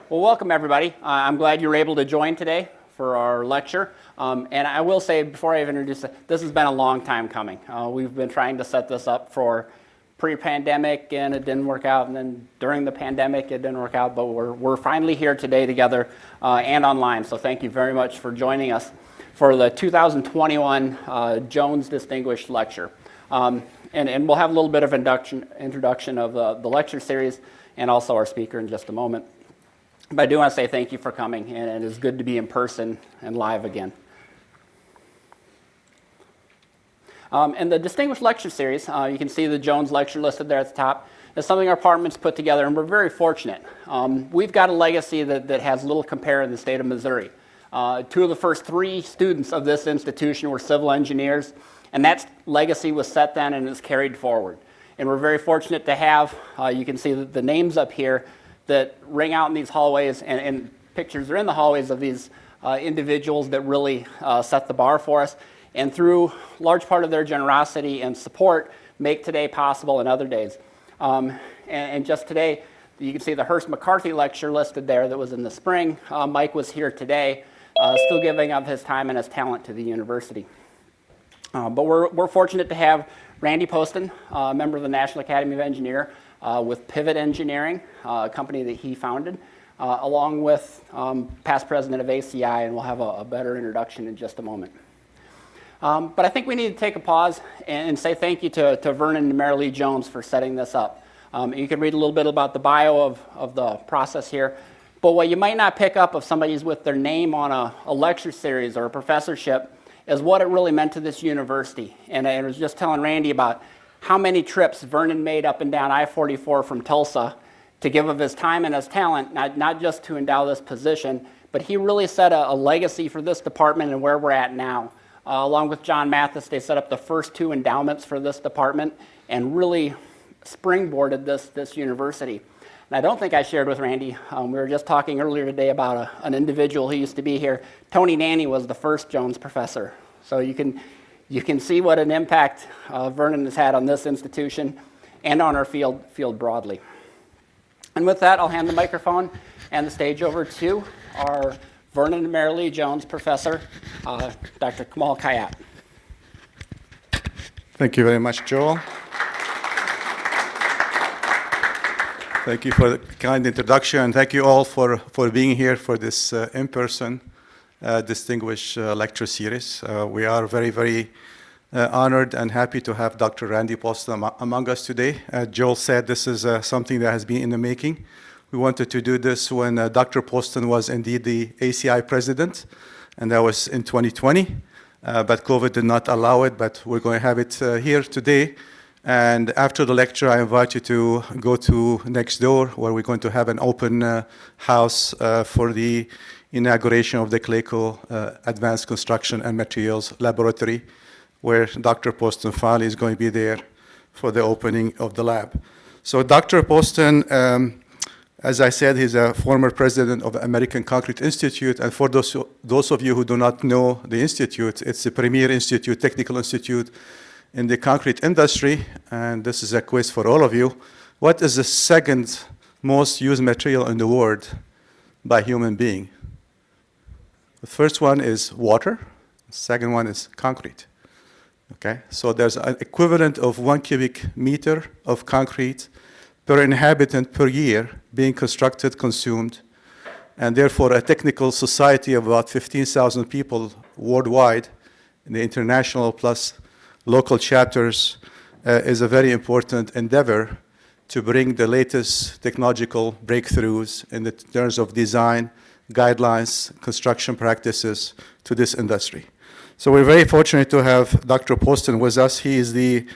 Well, welcome everybody. I'm glad you were able to join today for our lecture. And I will say, before I introduce it, this has been a long time coming. We've been trying to set this up for pre-pandemic, and it didn't work out. And then during the pandemic, it didn't work out. But we're finally here today together and online. So thank you very much for joining us for the 2021 Jones Distinguished Lecture. And we'll have a little bit of introduction of the lecture series and also our speaker in just a moment. But I do want to say thank you for coming, and it is good to be in person and live again. In the Distinguished Lecture Series, you can see the Jones Lecture listed there at the top. It's something our department's put together, and we're very fortunate. We've got a legacy that has little compare in the state of Missouri. Two of the first three students of this institution were civil engineers, and that legacy was set then and is carried forward. And we're very fortunate to have, you can see the names up here that ring out in these hallways, and pictures are in the hallways of these individuals that really set the bar for us. And through large part of their generosity and support, make today possible and other days. And just today, you can see the Hearst McCarthy lecture listed there that was in the spring. Mike was here today, still giving of his time and his talent to the university. But we're fortunate to have Randy Poston, a member of the National Academy of Engineering, with Pivot Engineering, a company that he founded, along with past president of ACI, and we'll have a better introduction in just a moment. But I think we need to take a pause and say thank you to Vernon and Mary Lee Jones for setting this up. You can read a little bit about the bio of the process here, but what you might not pick up if somebody's with their name on a lecture series or a professorship is what it really meant to this university. And I was just telling Randy about how many trips Vernon made up and down I-44 from Tulsa to give of his time and his talent, not just to endow this position, but he really set a legacy for this department and where we're at now. Along with John Mathis, they set up the first two endowments for this department and really springboarded this university. And I don't think I shared with Randy, we were just talking earlier today about an individual who used to be here. Tony Nanny was the first Jones professor. So you can see what an impact Vernon has had on this institution and on our field broadly. And with that, I'll hand the microphone and the stage over to our Vernon and Mary Lee Jones professor, Dr. Kamal Kayat. Thank you very much, Joel. Thank you for the kind introduction, and thank you all for being here for this in-person distinguished lecture series. We are very, very honored and happy to have Dr. Randy Poston among us today. Joel said this is something that has been in the making. We wanted to do this when Dr. Poston was indeed the ACI president, and that was in 2020. But COVID did not allow it, but we're going to have it here today. And after the lecture, I invite you to go to next door, where we're going to have an open house for the inauguration of the Clayco Advanced Construction and Materials Laboratory, where Dr. Poston finally is going to be there for the opening of the lab. So Dr. Poston, as I said, he's a former president of the American Concrete Institute, and for those of you who do not know the institute, it's the premier institute, technical institute in the concrete industry, and this is a quiz for all of you. What is the second most used material in the world by human being? The first one is water, the second one is concrete. Okay, so there's an equivalent of 1 cubic meter of concrete per inhabitant per year being constructed, consumed, and therefore a technical society of about 15,000 people worldwide in the international plus local chapters is a very important endeavor to bring the latest technological breakthroughs in the terms of design, guidelines, construction practices to this industry. So we're very fortunate to have Dr. Poston with us. He is the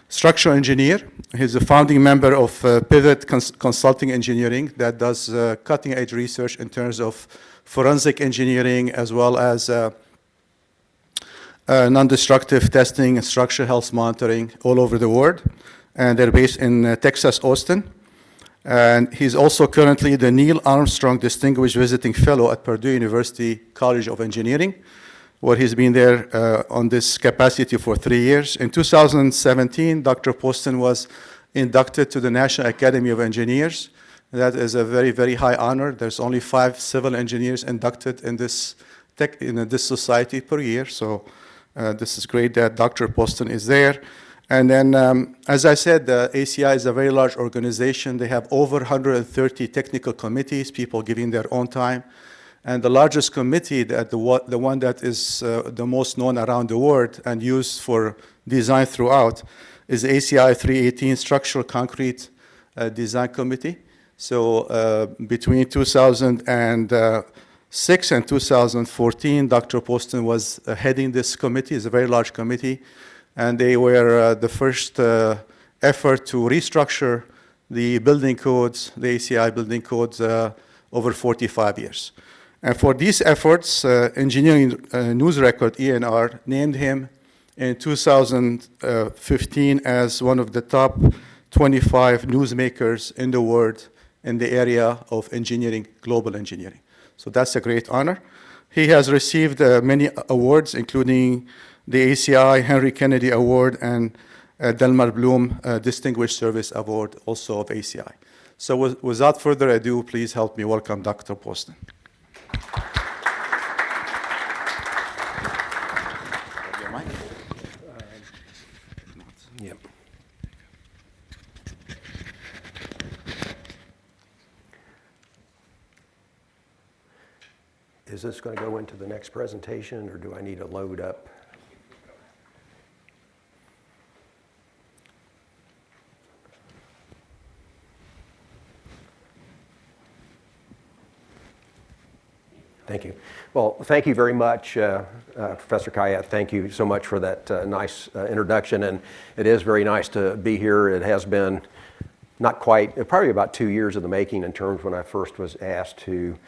structural engineer. He's a founding member of Pivot Consulting Engineering that does cutting-edge research in terms of forensic engineering as well as non-destructive testing and structural health monitoring all over the world. And they're based in Texas, Austin. And he's also currently the Neil Armstrong Distinguished Visiting Fellow at Purdue University College of Engineering, where he's been there on this capacity for 3 years. In 2017, Dr. Poston was inducted to the National Academy of Engineers That is a very, very high honor. There's only 5 civil engineers inducted in this society per year. So this is great that Dr. Poston is there. And then, as I said, the ACI is a very large organization. They have over 130 technical committees, people giving their own time. And the largest committee, the one that is the most known around the world and used for design throughout, is ACI 318 Structural Concrete Design Committee. So between 2006 and 2014, Dr. Poston was heading this committee. It's a very large committee. And they were the first effort to restructure the building codes, the ACI building codes, over 45 years. And for these efforts, Engineering News Record, ENR, named him in 2015 as one of the top 25 newsmakers in the world in the area of engineering, global engineering. So that's a great honor. He has received many awards, including the ACI Henry Kennedy Award and Delmar Bloom Distinguished Service Award, also of ACI. So without further ado, please help me welcome Dr. Poston. Yep. Is this going to go into the next presentation, or do I need to load up? Thank you. Well, thank you very much, Professor Kayat. Thank you so much for that nice introduction. And it is very nice to be here. It has been not quite, probably about 2 years in the making in terms when I first was asked to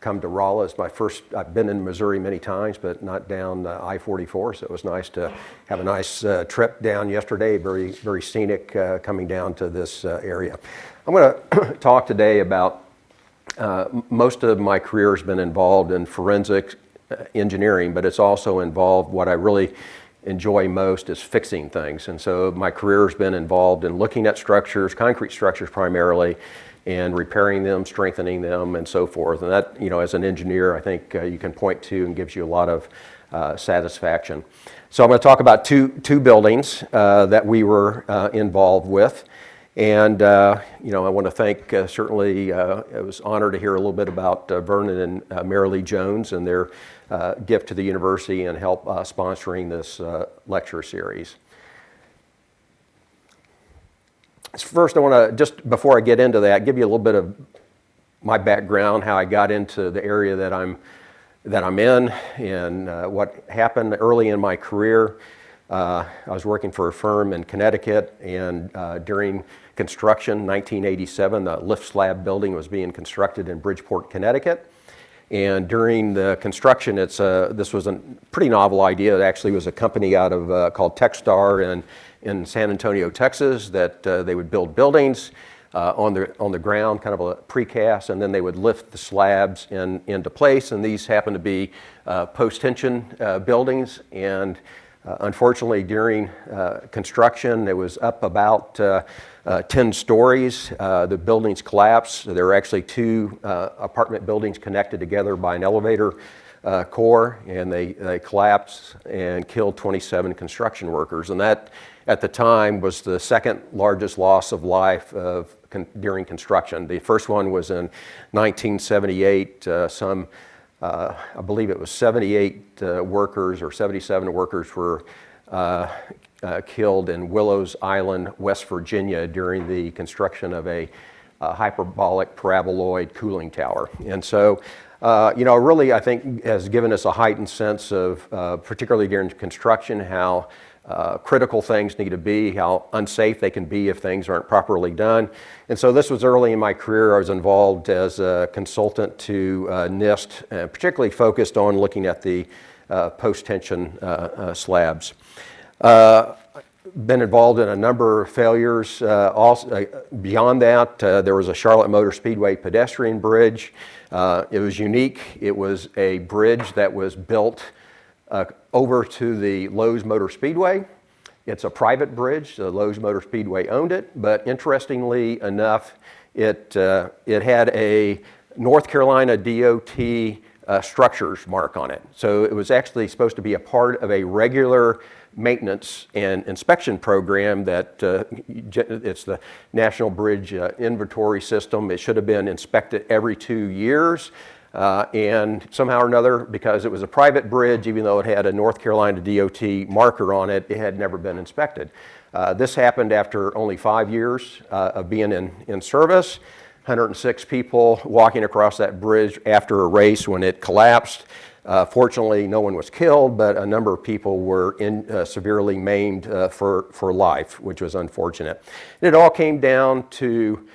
come to Rolla. It's my first, I've been in Missouri many times, but not down I-44. So it was nice to have a nice trip down yesterday, very, very scenic coming down to this area. I'm going to talk today about most of my career has been involved in forensic engineering, but it's also involved, what I really enjoy most is fixing things. And so my career has been involved in looking at structures, concrete structures primarily, and repairing them, strengthening them, and so forth. And that, you know, as an engineer, I think you can point to and gives you a lot of satisfaction. So I'm going to talk about two buildings that we were involved with. And, you know, I want to thank, certainly, I was honored to hear a little bit about Vernon and Marilee Jones and their gift to the university and help sponsoring this lecture series. First, I want to, just before I get into that, give you a little bit of my background, how I got into the area that I'm in, and what happened early in my career. I was working for a firm in Connecticut, and during construction, 1987, the lift slab building was being constructed in Bridgeport, Connecticut. And during the construction, this was a pretty novel idea. It actually was a company out of called Techstar in San Antonio, Texas, that they would build buildings on the ground, kind of a precast, and then they would lift the slabs into place. And these happened to be post-tension buildings. And unfortunately, during construction, it was up about 10 stories. The buildings collapsed. There were actually 2 apartment buildings connected together by an elevator core, and they collapsed and killed 27 construction workers. And that, at the time, was the second largest loss of life during construction. The first one was in 1978. I believe it was 78 workers or 77 workers were killed in Willows Island, West Virginia, during the construction of a hyperbolic paraboloid cooling tower. And so, you know, really, I think has given us a heightened sense of, particularly during construction, how critical things need to be, how unsafe they can be if things aren't properly done. And so this was early in my career. I was involved as a consultant to NIST, particularly focused on looking at the post-tension slabs. Been involved in a number of failures. Also, beyond that, there was a Charlotte Motor Speedway pedestrian bridge. It was unique. It was a bridge that was built over to the Lowe's Motor Speedway. It's a private bridge. The Lowe's Motor Speedway owned it, but interestingly enough, it had a North Carolina DOT structures mark on it. So it was actually supposed to be a part of a regular maintenance and inspection program that it's the National Bridge Inventory System. It should have been inspected every 2 years. And somehow or another, because it was a private bridge, even though it had a North Carolina DOT marker on it, it had never been inspected. This happened after only 5 years of being in service. 106 people walking across that bridge after a race when it collapsed. Fortunately, no one was killed, but a number of people were severely maimed for life, which was unfortunate. And it all came down to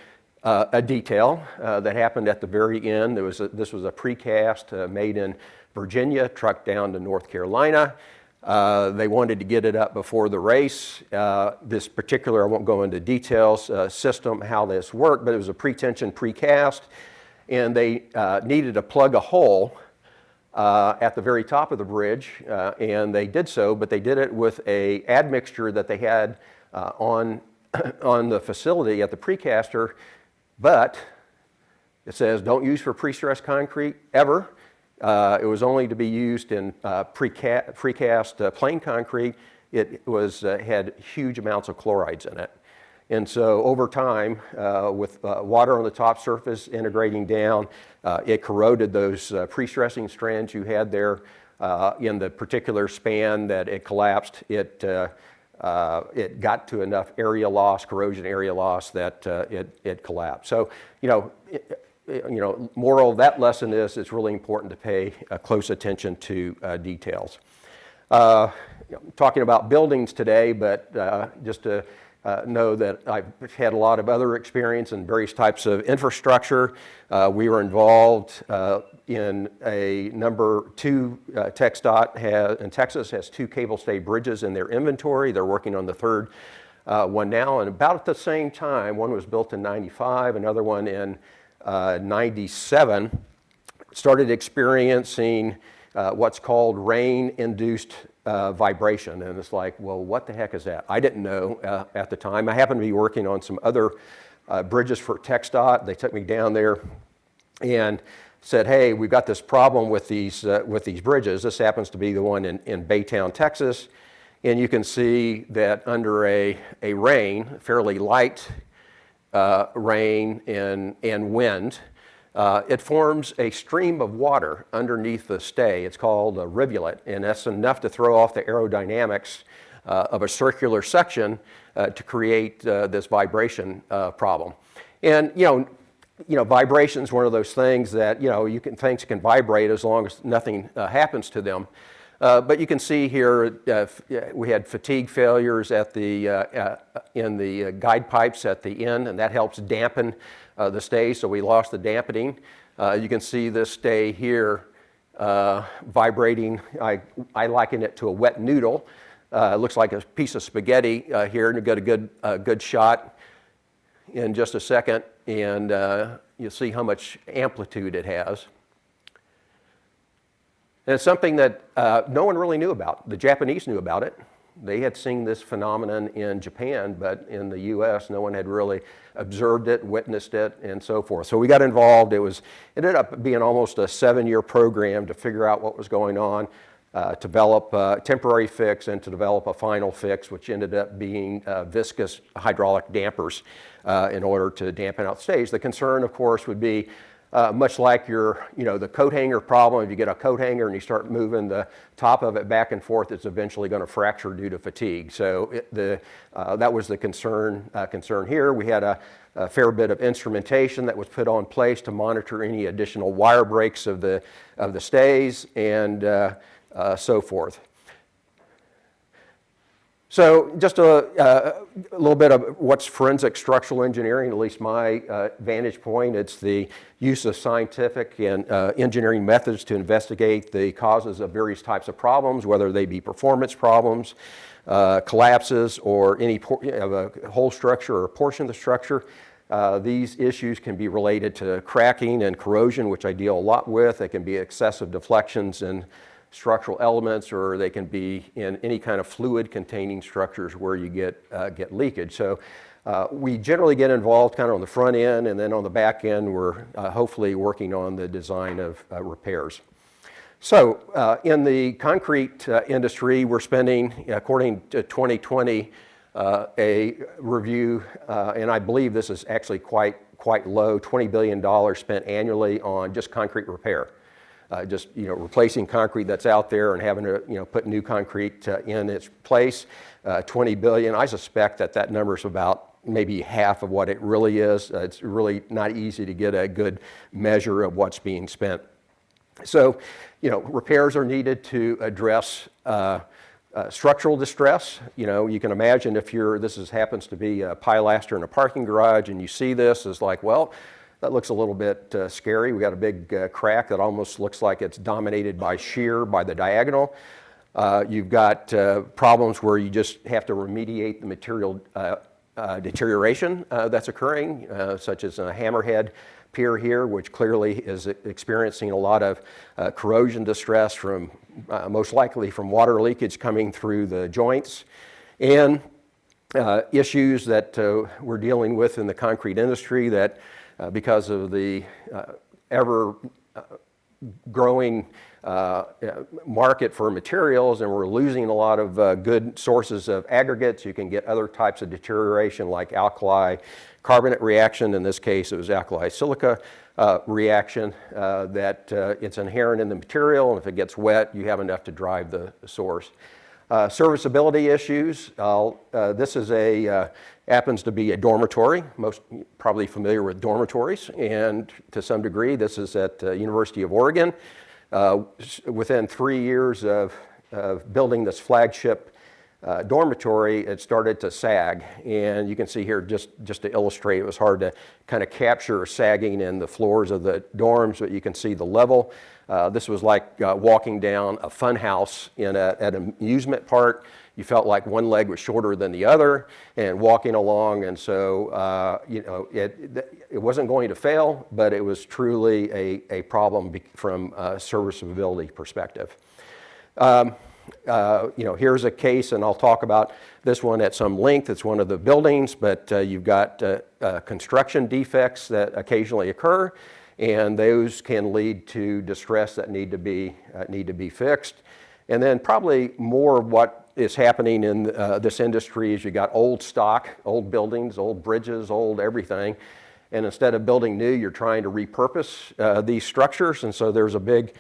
a detail that happened at the very end. This was a precast made in Virginia, trucked down to North Carolina. They wanted to get it up before the race. This particular, I won't go into details, system, how this worked, but it was a pre-tension precast, and they needed to plug a hole at the very top of the bridge, and they did so, but they did it with a admixture that they had on the facility at the precaster, but it says don't use for pre-stressed concrete ever. It was only to be used in precast plain concrete. It had huge amounts of chlorides in it. And so over time, with water on the top surface integrating down, it corroded those pre-stressing strands you had there in the particular span that it collapsed. It got to enough area loss, corrosion area loss, that it collapsed. So, moral of that lesson is it's really important to pay close attention to details. Talking about buildings today, but just to know that I've had a lot of other experience in various types of infrastructure. We were involved in a number 2, TxDOT in Texas has 2 cable-stayed bridges in their inventory. They're working on the 3rd one now, and about at the same time, one was built in 95, another one in 97, started experiencing what's called rain-induced vibration. And it's like, well, what the heck is that? I didn't know at the time. I happened to be working on some other bridges for TxDOT. They took me down there and said, hey, we've got this problem with these bridges. This happens to be the one in Baytown, Texas. And you can see that under a rain, fairly light rain and wind, it forms a stream of water underneath the stay. It's called a rivulet, and that's enough to throw off the aerodynamics of a circular section to create this vibration problem. And vibration is one of those things that things can vibrate as long as nothing happens to them. But you can see here we had fatigue failures in the guide pipes at the end, and that helps dampen the stay, so we lost the dampening. You can see this stay here vibrating. I liken it to a wet noodle. It looks like a piece of spaghetti here, and you've got a good shot in just a second, and you'll see how much amplitude it has. And it's something that no one really knew about. The Japanese knew about it. They had seen this phenomenon in Japan, but in the U.S., no one had really observed it, witnessed it, and so forth. So we got involved. It ended up being almost a 7-year program to figure out what was going on, develop a temporary fix, and to develop a final fix, which ended up being viscous hydraulic dampers in order to dampen out stays. The concern, of course, would be much like the coat hanger problem. If you get a coat hanger and you start moving the top of it back and forth, it's eventually going to fracture due to fatigue. So that was the concern here. We had a fair bit of instrumentation that was put on place to monitor any additional wire breaks of the stays and so forth. So just a little bit of what's forensic structural engineering, at least my vantage point. It's the use of scientific and engineering methods to investigate the causes of various types of problems, whether they be performance problems, collapses, or any of a whole structure or a portion of the structure. These issues can be related to cracking and corrosion, which I deal a lot with. They can be excessive deflections and structural elements, or they can be in any kind of fluid containing structures where you get leakage. So We generally get involved kind of on the front end, and then on the back end, we're hopefully working on the design of repairs. So in the concrete industry, we're spending, according to 2020, a review, and I believe this is actually quite low, $20 billion spent annually on just concrete repair. Just replacing concrete that's out there and having to put new concrete in its place. 20 billion. I suspect that number is about maybe half of what it really is. It's really not easy to get a good measure of what's being spent. So, repairs are needed to address structural distress. You can imagine if happens to be a pilaster in a parking garage, and you see this, it's like, well, that looks a little bit scary. We got a big crack that almost looks like it's dominated by shear, by the diagonal. You've got problems where you just have to remediate the material deterioration that's occurring, such as a hammerhead pier here, which clearly is experiencing a lot of corrosion distress from most likely from water leakage coming through the joints, and issues that we're dealing with in the concrete industry that because of the ever growing market for materials, and we're losing a lot of good sources of aggregates. You can get other types of deterioration like alkali carbonate reaction. In this case, it was alkali silica reaction that it's inherent in the material, and if it gets wet, you have enough to drive the source. Serviceability issues. This is happens to be a dormitory. Most probably familiar with dormitories, and to some degree, this is at University of Oregon. Within 3 years of building this flagship dormitory, it started to sag, and you can see here just to illustrate, it was hard to kind of capture sagging in the floors of the dorms, but you can see the level. This was like walking down a fun house at an amusement park. You felt like one leg was shorter than the other, and walking along, and so it wasn't going to fail, but it was truly a problem from a serviceability perspective. Here's a case, and I'll talk about this one at some length. It's one of the buildings, but you've got construction defects that occasionally occur, and those can lead to distress that need to be fixed. And then probably more of what is happening in this industry is you got old stock, old buildings, old bridges, old everything, and instead of building new, you're trying to repurpose these structures, and so there's a big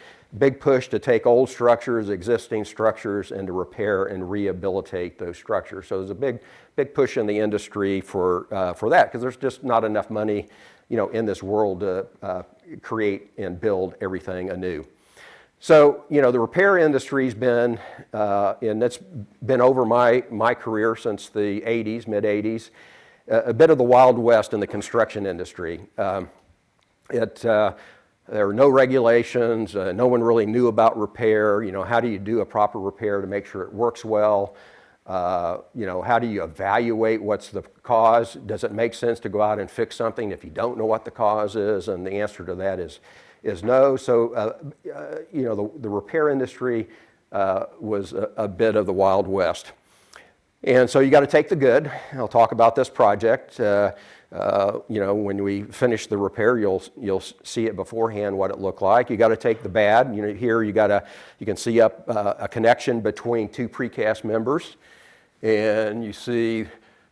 push to take old structures, existing structures, and to repair and rehabilitate those structures. So there's a big push in the industry for that, because there's just not enough money, in this world to create and build everything anew. So, the repair industry's been, and it's been over my career since the 80s, mid-80s, a bit of the Wild West in the construction industry. There were no regulations, no one really knew about repair. How do you do a proper repair to make sure it works well? How do you evaluate what's the cause? Does it make sense to go out and fix something if you don't know what the cause is? And the answer to that is no. So, the repair industry was a bit of the Wild West. And so you got to take the good. I'll talk about this project. When we finish the repair, you'll see it beforehand what it looked like. You got to take the bad. Here you can see up a connection between two precast members, and you see,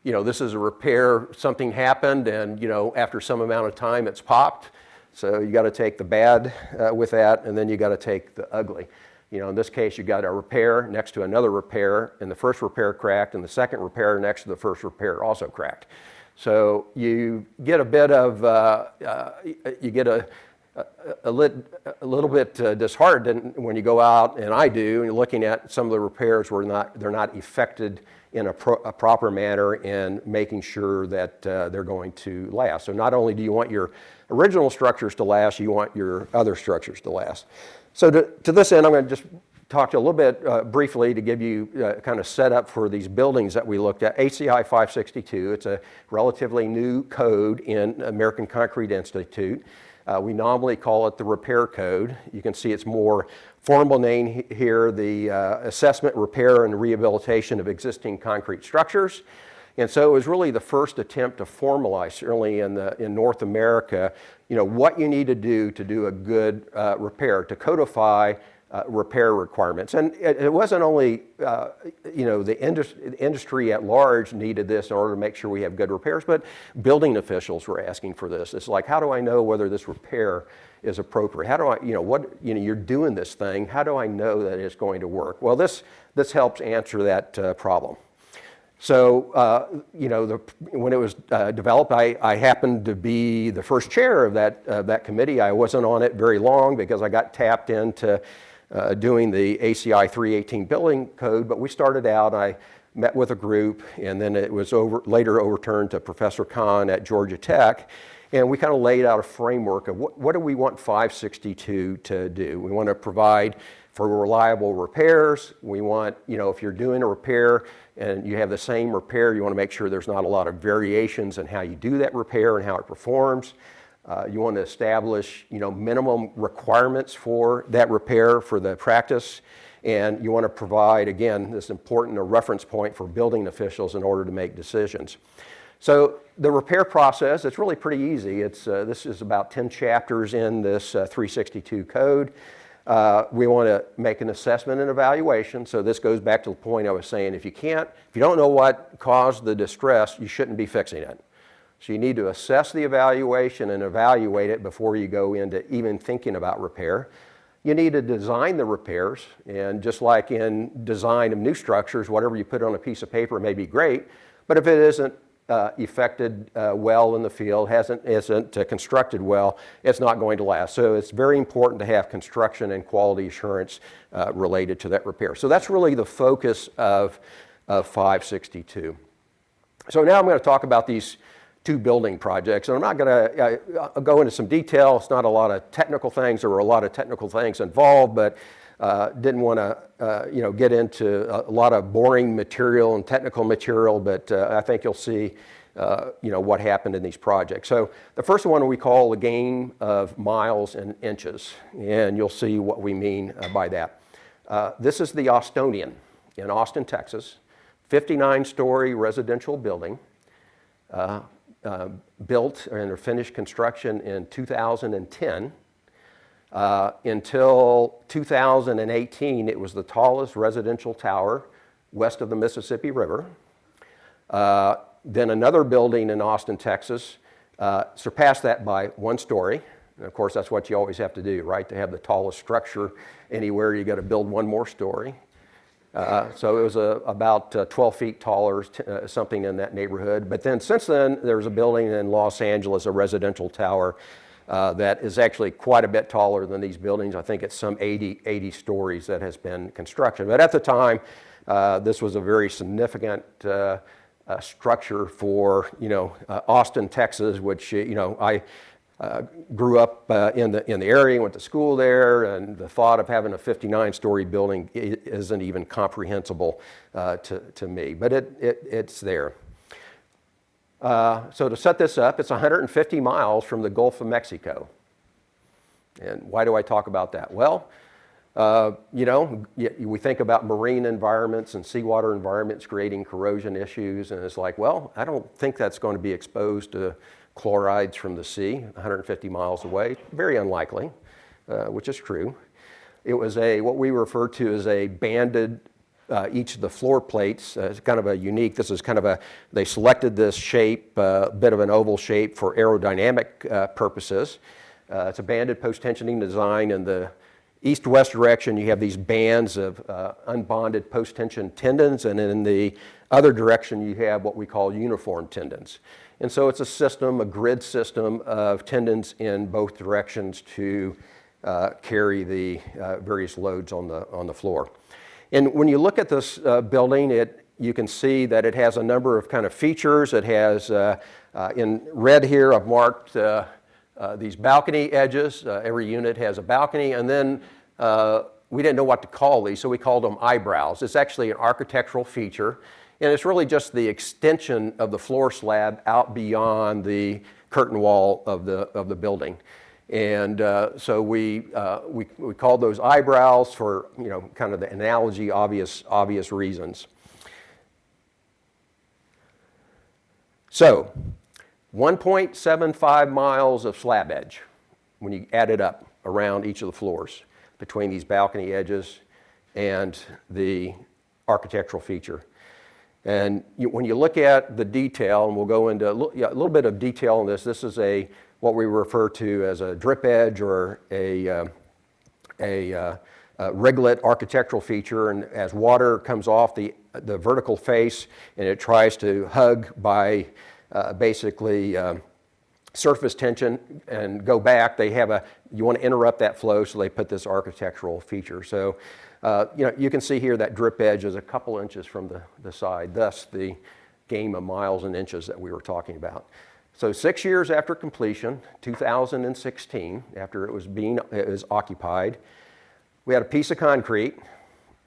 this is a repair. Something happened, and after some amount of time, it's popped. So you got to take the bad with that, and then you got to take the ugly. In this case, you got a repair next to another repair, and the first repair cracked, and the second repair next to the first repair also cracked. So you get a bit of, you get a little bit disheartened when you go out, and I do, and you're looking at some of the repairs where they're not effected in a proper manner and making sure that they're going to last. So not only do you want your original structures to last, you want your other structures to last. So to this end, I'm going to just talk to you a little bit briefly to give you kind of set up for these buildings that we looked at. ACI 562, it's a relatively new code in American Concrete Institute. We nominally call it the repair code. You can see it's more formal name here, the assessment, repair, and rehabilitation of existing concrete structures. And so it was really the first attempt to formalize, certainly in North America, what you need to do a good repair, to codify repair requirements. And it wasn't only, the industry at large needed this in order to make sure we have good repairs, but building officials were asking for this. It's like, how do I know whether this repair is appropriate? How do I, you're doing this thing, how do I know that it's going to work? Well, this helps answer that problem. So, when it was developed, I happened to be the first chair of that committee. I wasn't on it very long because I got tapped into doing the ACI 318 building code, but we started out, I met with a group, and then it was later overturned to Professor Kahn at Georgia Tech, and we kind of laid out a framework of what do we want 562 to do. We want to provide for reliable repairs. We want, if you're doing a repair and you have the same repair, you want to make sure there's not a lot of variations in how you do that repair and how it performs. You want to establish, minimum requirements for that repair for the practice. And you want to provide, again, this important a reference point for building officials in order to make decisions. So the repair process, it's really pretty easy. This is about 10 chapters in this 362 code. We want to make an assessment and evaluation. So this goes back to the point I was saying, if you don't know what caused the distress, you shouldn't be fixing it. So you need to assess the evaluation and evaluate it before you go into even thinking about repair. You need to design the repairs, and just like in design of new structures, whatever you put on a piece of paper may be great, but if it isn't effected well in the field, isn't constructed well, it's not going to last. So it's very important to have construction and quality assurance related to that repair. So that's really the focus of 562. So now I'm going to talk about these two building projects, and I'm not going to go into some detail. It's not a lot of technical things. There were a lot of technical things involved, but didn't want to get into a lot of boring material and technical material, but I think you'll see what happened in these projects. So the first one we call the game of miles and inches, and you'll see what we mean by that. This is the Austonian in Austin, Texas, 59-story residential building. Built and finished construction in 2010. Until 2018, it was the tallest residential tower west of the Mississippi River. Then another building in Austin, Texas, surpassed that by 1 story. And of course, that's what you always have to do, right? To have the tallest structure anywhere, you got to build 1 more story. So it was about 12 feet taller, something in that neighborhood. But then since then, there's a building in Los Angeles, a residential tower, that is actually quite a bit taller than these buildings. I think it's some 80 stories that has been construction. But at the time, this was a very significant structure for, Austin, Texas, which, I grew up in the area, went to school there, and the thought of having a 59-story building isn't even comprehensible to me, but it's there. So to set this up, it's 150 miles from the Gulf of Mexico. And why do I talk about that? Well, we think about marine environments and seawater environments creating corrosion issues, and it's like, well, I don't think that's going to be exposed to chlorides from the sea 150 miles away. Very unlikely, which is true. It was what we refer to as a banded, each of the floor plates, it's kind of a unique, this is kind of they selected this shape, a bit of an oval shape for aerodynamic purposes. It's a banded post-tensioning design. In the east-west direction, you have these bands of unbonded post-tension tendons, and in the other direction, you have what we call uniform tendons. And so it's a system, a grid system of tendons in both directions to carry the various loads on the floor. And when you look at this building, you can see that it has a number of kind of features. It has, in red here, I've marked these balcony edges. Every unit has a balcony. And then we didn't know what to call these, so we called them eyebrows. It's actually an architectural feature. And it's really just the extension of the floor slab out beyond the curtain wall of the building. And so we called those eyebrows for, kind of the analogy, obvious reasons. So 1.75 miles of slab edge when you add it up around each of the floors between these balcony edges and the architectural feature. And when you look at the detail, and we'll go into a little bit of detail on this, this is what we refer to as a drip edge or a riglet architectural feature. And as water comes off the vertical face and it tries to hug by basically surface tension and go back, you want to interrupt that flow, so they put this architectural feature. So you can see here that drip edge is a couple inches from the side, thus the game of miles and inches that we were talking about. So 6 years after completion, 2016, after it was occupied, we had a piece of concrete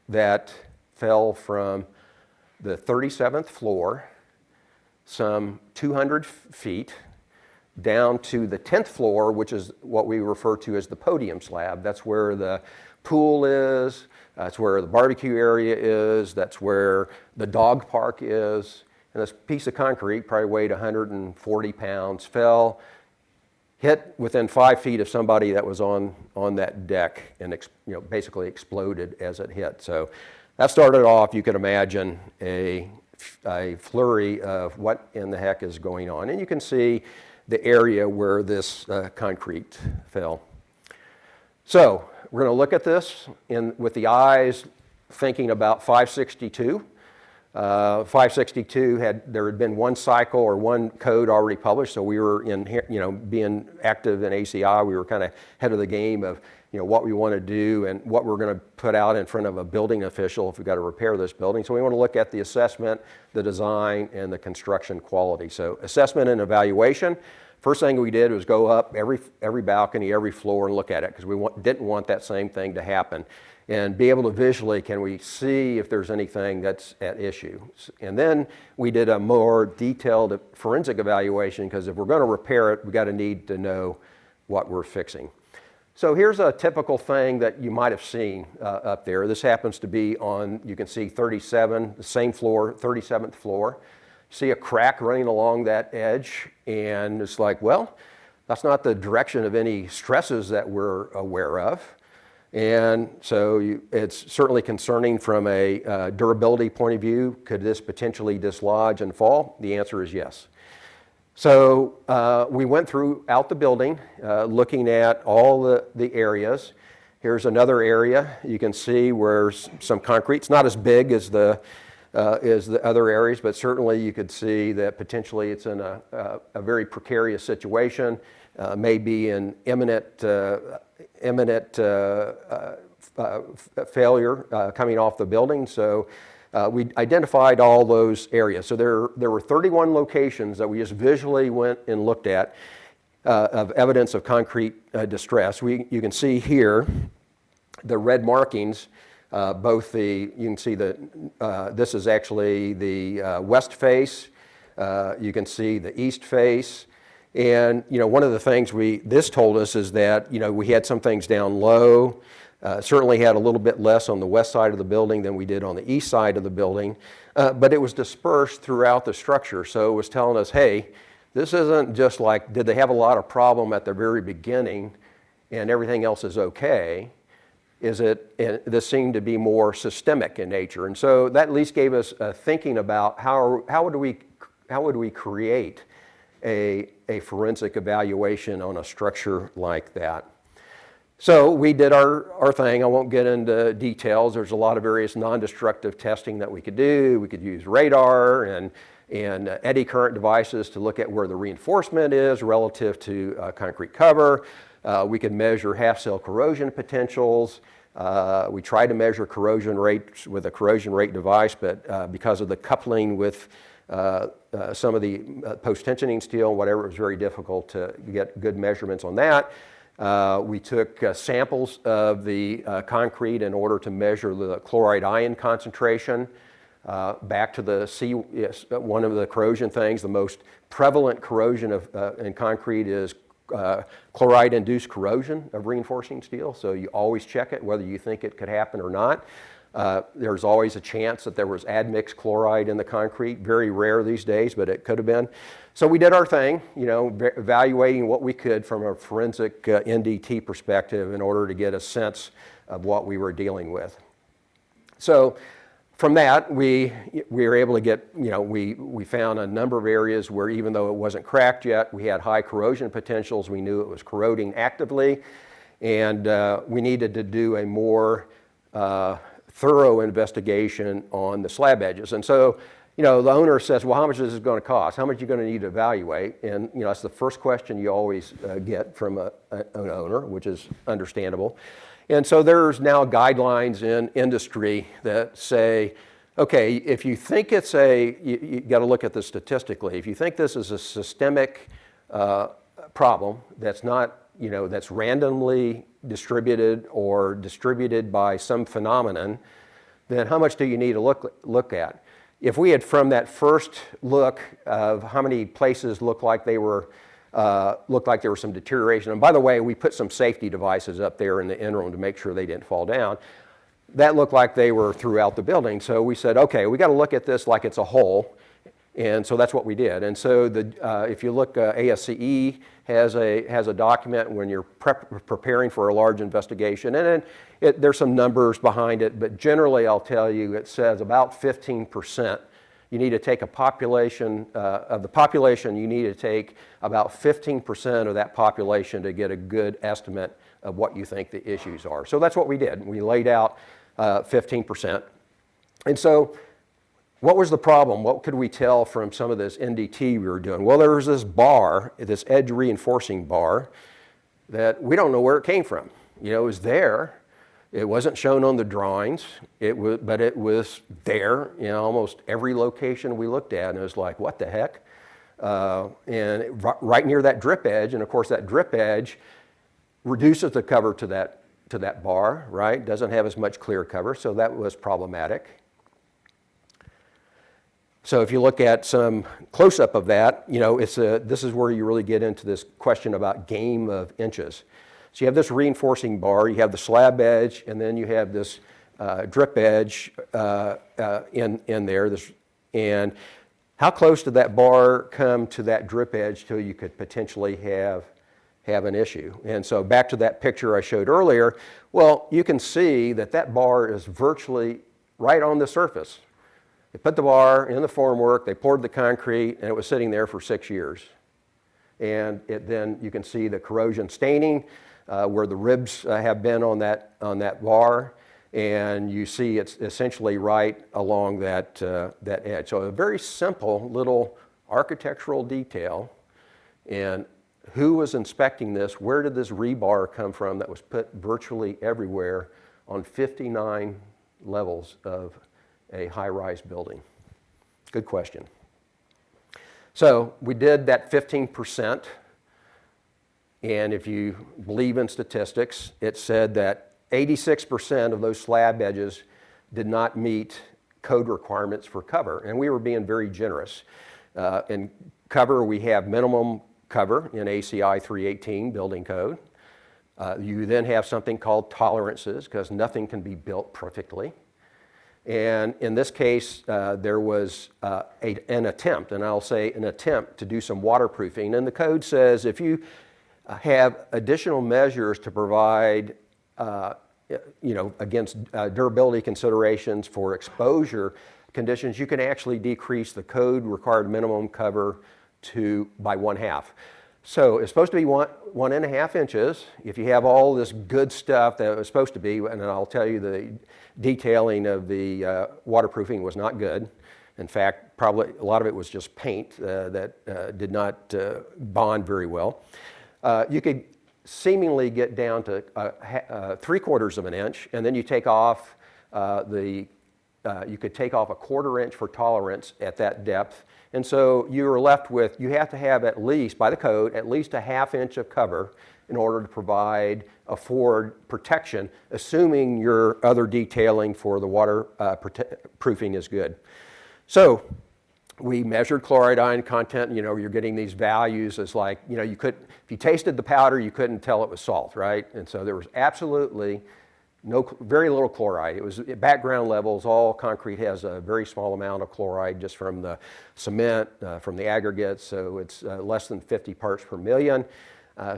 that fell from the 37th floor, some 200 feet, down to the 10th floor, which is what we refer to as the podium slab. That's where the pool is, that's where the barbecue area is, that's where the dog park is. And this piece of concrete, probably weighed 140 pounds, fell, hit within 5 feet of somebody that was on that deck, and basically exploded as it hit. So that started off, you can imagine, a flurry of what in the heck is going on. And you can see the area where this concrete fell. So we're going to look at this with the eyes thinking about 562. 562 there had been one cycle or one code already published, so we were being active in ACI, we were kind of ahead of the game of what we want to do and what we're going to put out in front of a building official if we've got to repair this building. So we want to look at the assessment, the design, and the construction quality. So assessment and evaluation. First thing we did was go up every balcony, every floor, and look at it, because we didn't want that same thing to happen. And be able to visually, can we see if there's anything that's at issue? And then we did a more detailed forensic evaluation, because if we're going to repair it, we got to need to know what we're fixing. So here's a typical thing that you might have seen up there. This happens to be on, you can see 37, the same floor, 37th floor. See a crack running along that edge, and it's like, well, that's not the direction of any stresses that we're aware of. And so it's certainly concerning from a durability point of view. Could this potentially dislodge and fall? The answer is yes. So we went throughout the building looking at all the areas. Here's another area. You can see where some concrete, it's not as big as the other areas, but certainly you could see that potentially it's in a very precarious situation, maybe an imminent failure coming off the building. So we identified all those areas. So there were 31 locations that we just visually went and looked at of evidence of concrete distress. You can see here the red markings. You can see that this is actually the west face. You can see the east face. And one of the things this told us is that we had some things down low. Certainly had a little bit less on the west side of the building than we did on the east side of the building, but it was dispersed throughout the structure. So it was telling us, hey, this isn't just like, did they have a lot of problem at the very beginning and everything else is okay? This seemed to be more systemic in nature. And so that at least gave us thinking about how would we create a forensic evaluation on a structure like that. So we did our thing. I won't get into details. There's a lot of various non-destructive testing that we could do. We could use radar and eddy current devices to look at where the reinforcement is relative to concrete cover. We could measure half-cell corrosion potentials. We tried to measure corrosion rates with a corrosion rate device, but because of the coupling with some of the post-tensioning steel and whatever, it was very difficult to get good measurements on that. We took samples of the concrete in order to measure the chloride ion concentration. Back to one of the corrosion things, the most prevalent corrosion in concrete is chloride-induced corrosion of reinforcing steel. So you always check it, whether you think it could happen or not. There's always a chance that there was admixed chloride in the concrete. Very rare these days, but it could have been. So we did our thing, evaluating what we could from a forensic NDT perspective in order to get a sense of what we were dealing with. So from that, we were able to get, we found a number of areas where even though it wasn't cracked yet, we had high corrosion potentials. We knew it was corroding actively, and we needed to do a more thorough investigation on the slab edges. And so, the owner says, well, how much is this going to cost? How much are you going to need to evaluate? And, that's the first question you always get from an owner, which is understandable. And so there's now guidelines in industry that say, okay, if you think it's you got to look at this statistically. If you think this is a systemic problem that's not, that's randomly distributed or distributed by some phenomenon, then how much do you need to look at? If we had, from that first look of how many places looked like there was some deterioration, and by the way, we put some safety devices up there in the interim to make sure they didn't fall down. That looked like they were throughout the building. So we said, okay, we got to look at this like it's a whole. And so that's what we did. And so if you look, ASCE has a document when you're preparing for a large investigation. And then there's some numbers behind it, but generally I'll tell you it says about 15%. You need to take a population, of the population, you need to take about 15% of that population to get a good estimate of what you think the issues are. So that's what we did. We laid out 15%. And so what was the problem? What could we tell from some of this NDT we were doing? Well, there was this bar, this edge reinforcing bar, that we don't know where it came from. It was there. It wasn't shown on the drawings, but it was there in almost every location we looked at, and it was like, what the heck? And right near that drip edge, and of course that drip edge reduces the cover to that bar, right? Doesn't have as much clear cover, so that was problematic. So if you look at some close-up of that, this is where you really get into this question about game of inches. So you have this reinforcing bar, you have the slab edge, and then you have this drip edge in there. And how close did that bar come to that drip edge till you could potentially have an issue? And so back to that picture I showed earlier, well, you can see that bar is virtually right on the surface. They put the bar in the formwork, they poured the concrete, and it was sitting there for 6 years. And then you can see the corrosion staining where the ribs have been on that bar, and you see it's essentially right along that edge. So a very simple little architectural detail. And who was inspecting this? Where did this rebar come from that was put virtually everywhere on 59 levels of a high-rise building? Good question. So we did that 15%, and if you believe in statistics, it said that 86% of those slab edges did not meet code requirements for cover, and we were being very generous. In cover, we have minimum cover in ACI 318 building code. You then have something called tolerances, because nothing can be built perfectly. And in this case, there was an attempt, and I'll say an attempt, to do some waterproofing. And the code says if you have additional measures to provide, against durability considerations for exposure conditions, you can actually decrease the code required minimum cover by 1/2. So it's supposed to be 1.5 inches. If you have all this good stuff that it was supposed to be, and I'll tell you the detailing of the waterproofing was not good. In fact, probably a lot of it was just paint that did not bond very well. You could seemingly get down to 3/4 of an inch, and then you take off you could take off 1/4 inch for tolerance at that depth. And so you are left with, you have to have at least, by the code, at least 1/2 inch of cover in order to afford protection, assuming your other detailing for the water proofing is good. So we measured chloride ion content. You know, you're getting these values as like, you know, you could, if you tasted the powder, you couldn't tell it was salt, right? And so there was absolutely very little chloride. It was at background levels. All concrete has a very small amount of chloride just from the cement, from the aggregates. So it's less than 50 parts per million.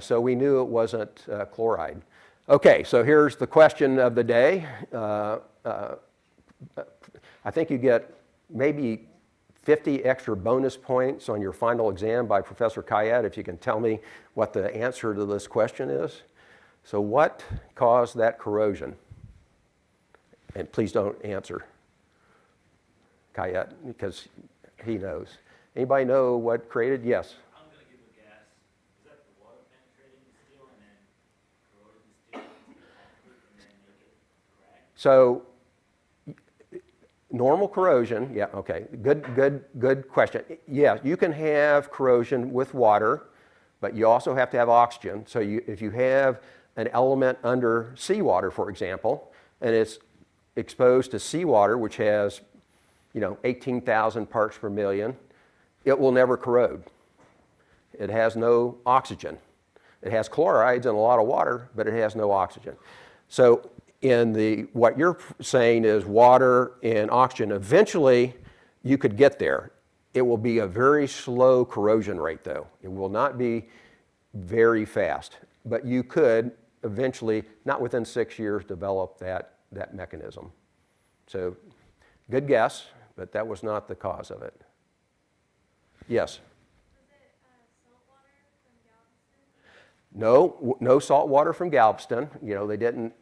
So we knew it wasn't chloride. Okay, so here's the question of the day. I think you get maybe 50 extra bonus points on your final exam by Professor Kayat if you can tell me what the answer to this question is. So what caused that corrosion? And please don't answer Kayat because he knows. Anybody know what created? Yes? I'm going to give a guess. Is that the water penetrating the steel and then corroding the steel into the concrete and then make it crack? So normal corrosion, yeah, okay, good question. Yeah, you can have corrosion with water, but you also have to have oxygen. So if you have an element under seawater, for example, and it's exposed to seawater, which has, you know, 18,000 parts per million, it will never corrode. It has no oxygen. It has chlorides and a lot of water, but it has no oxygen. So what you're saying is water and oxygen, eventually you could get there. It will be a very slow corrosion rate though. It will not be very fast, but you could eventually, not within 6 years, develop that mechanism. So good guess, but that was not the cause of it. Yes? No salt water from Galveston. You know, they didn't,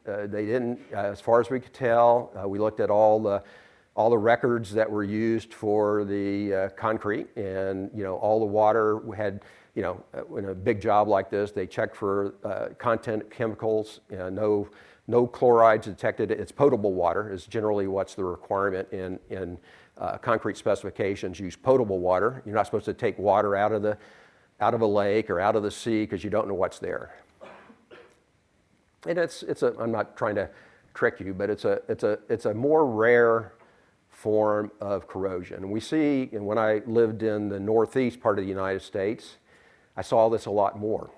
as far as we could tell, we looked at all the records that were used for the concrete, and, you know, all the water had, you know, in a big job like this, they check for content chemicals, no chlorides detected. It's potable water is generally what's the requirement in concrete specifications. Use potable water. You're not supposed to take water out of a lake or out of the sea because you don't know what's there. And I'm not trying to trick you, but it's a more rare form of corrosion. And we see, and when I lived in the northeast part of the United States, I saw this a lot more,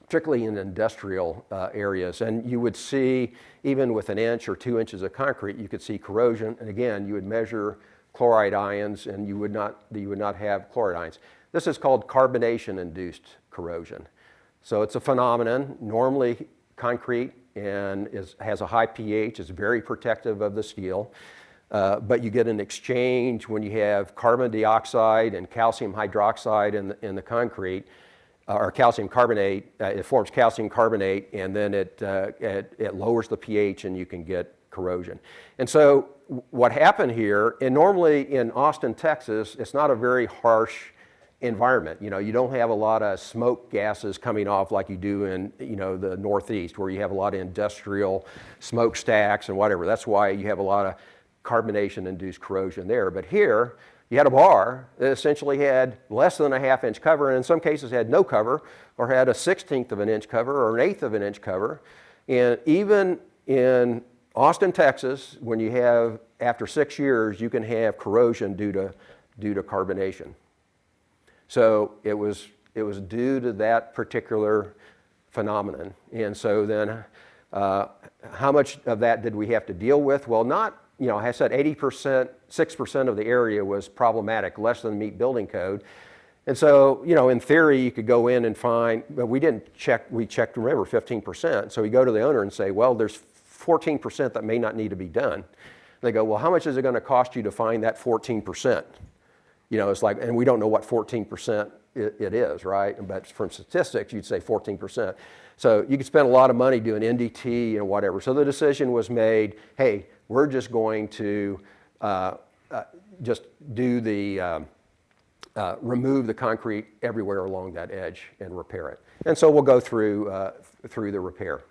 particularly in industrial areas. And you would see, even with 1 inch or 2 inches of concrete, you could see corrosion. And again, you would measure chloride ions, and you would not have chloride ions. This is called carbonation-induced corrosion. So it's a phenomenon. Normally, concrete has a high pH. It's very protective of the steel. But you get an exchange when you have carbon dioxide and calcium hydroxide in the concrete, or calcium carbonate. It forms calcium carbonate, and then it lowers the pH, and you can get corrosion. And so what happened here, and normally in Austin, Texas, it's not a very harsh environment. You know, you don't have a lot of smoke gases coming off like you do in, you know, the Northeast, where you have a lot of industrial smokestacks and whatever. That's why you have a lot of carbonation-induced corrosion there. But here, you had a bar that essentially had less than a ½ inch cover, and in some cases had no cover, or had a 1/16 of an inch cover, or an 1/8 of an inch cover. And even in Austin, Texas, when you have, after 6 years, you can have corrosion due to carbonation. So it was due to that particular phenomenon. And so then, how much of that did we have to deal with? Well, not, you know, I said 80%, 6% of the area was problematic, less than meet building code. And so, you know, in theory, you could go in and find, but we didn't check, we checked, remember, 15%. So we go to the owner and say, well, there's 14% that may not need to be done. They go, well, how much is it going to cost you to find that 14%? You know, it's like, and we don't know what 14% it is, right? But from statistics, you'd say 14%. So you could spend a lot of money doing NDT and whatever. So the decision was made, hey, we're just going to just do the, remove the concrete everywhere along that edge and repair it. And so we'll go through the repair.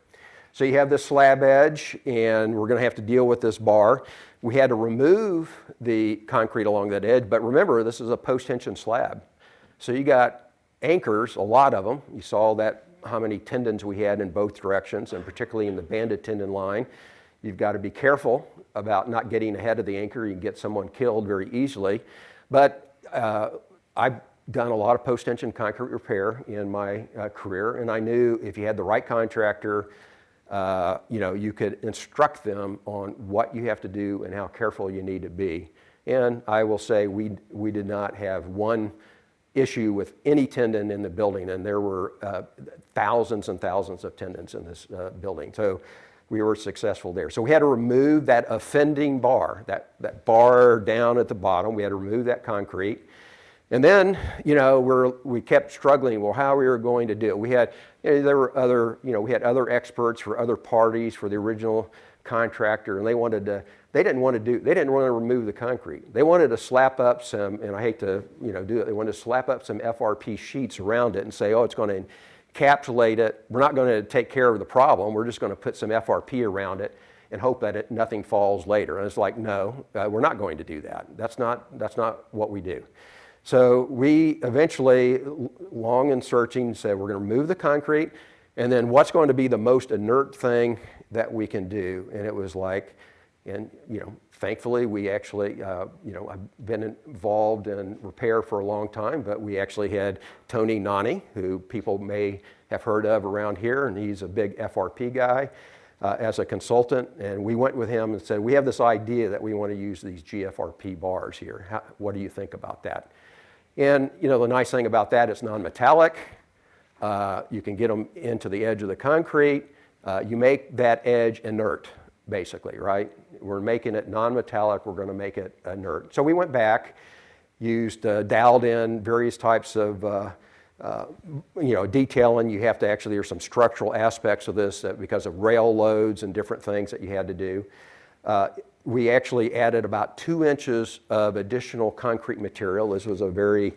So you have this slab edge, and we're going to have to deal with this bar. We had to remove the concrete along that edge, but remember, this is a post-tension slab. So you got anchors, a lot of them. You saw that, how many tendons we had in both directions, and particularly in the banded tendon line. You've got to be careful about not getting ahead of the anchor. You can get someone killed very easily. But I've done a lot of post-tension concrete repair in my career, and I knew if you had the right contractor, you could instruct them on what you have to do and how careful you need to be. And I will say we did not have one issue with any tendon in the building, and there were thousands and thousands of tendons in this building. So we were successful there. So we had to remove that offending bar, that bar down at the bottom. We had to remove that concrete. And then, we kept struggling. Well, how we were going to do it? We had, there were other, we had other experts for other parties for the original contractor, and they didn't want to remove the concrete. They wanted to slap up some, and I hate to, do it. They wanted to slap up some FRP sheets around it and say, oh, it's going to encapsulate it. We're not going to take care of the problem. We're just going to put some FRP around it and hope that nothing falls later. And it's like, no, we're not going to do that. That's not what we do. So we eventually, long and searching, said we're going to remove the concrete, and then what's going to be the most inert thing that we can do? And it was like, and thankfully we actually, I've been involved in repair for a long time, but we actually had Tony Nani, who people may have heard of around here, and he's a big FRP guy, as a consultant, and we went with him and said, we have this idea that we want to use these GFRP bars here. What do you think about that? And the nice thing about that, it's non-metallic. You can get them into the edge of the concrete. You make that edge inert, basically, right? We're making it non-metallic. We're going to make it inert. So we went back, dialed in various types of detailing. You have to actually, there's some structural aspects of this because of rail loads and different things that you had to do. We actually added about 2 inches of additional concrete material. This was a very,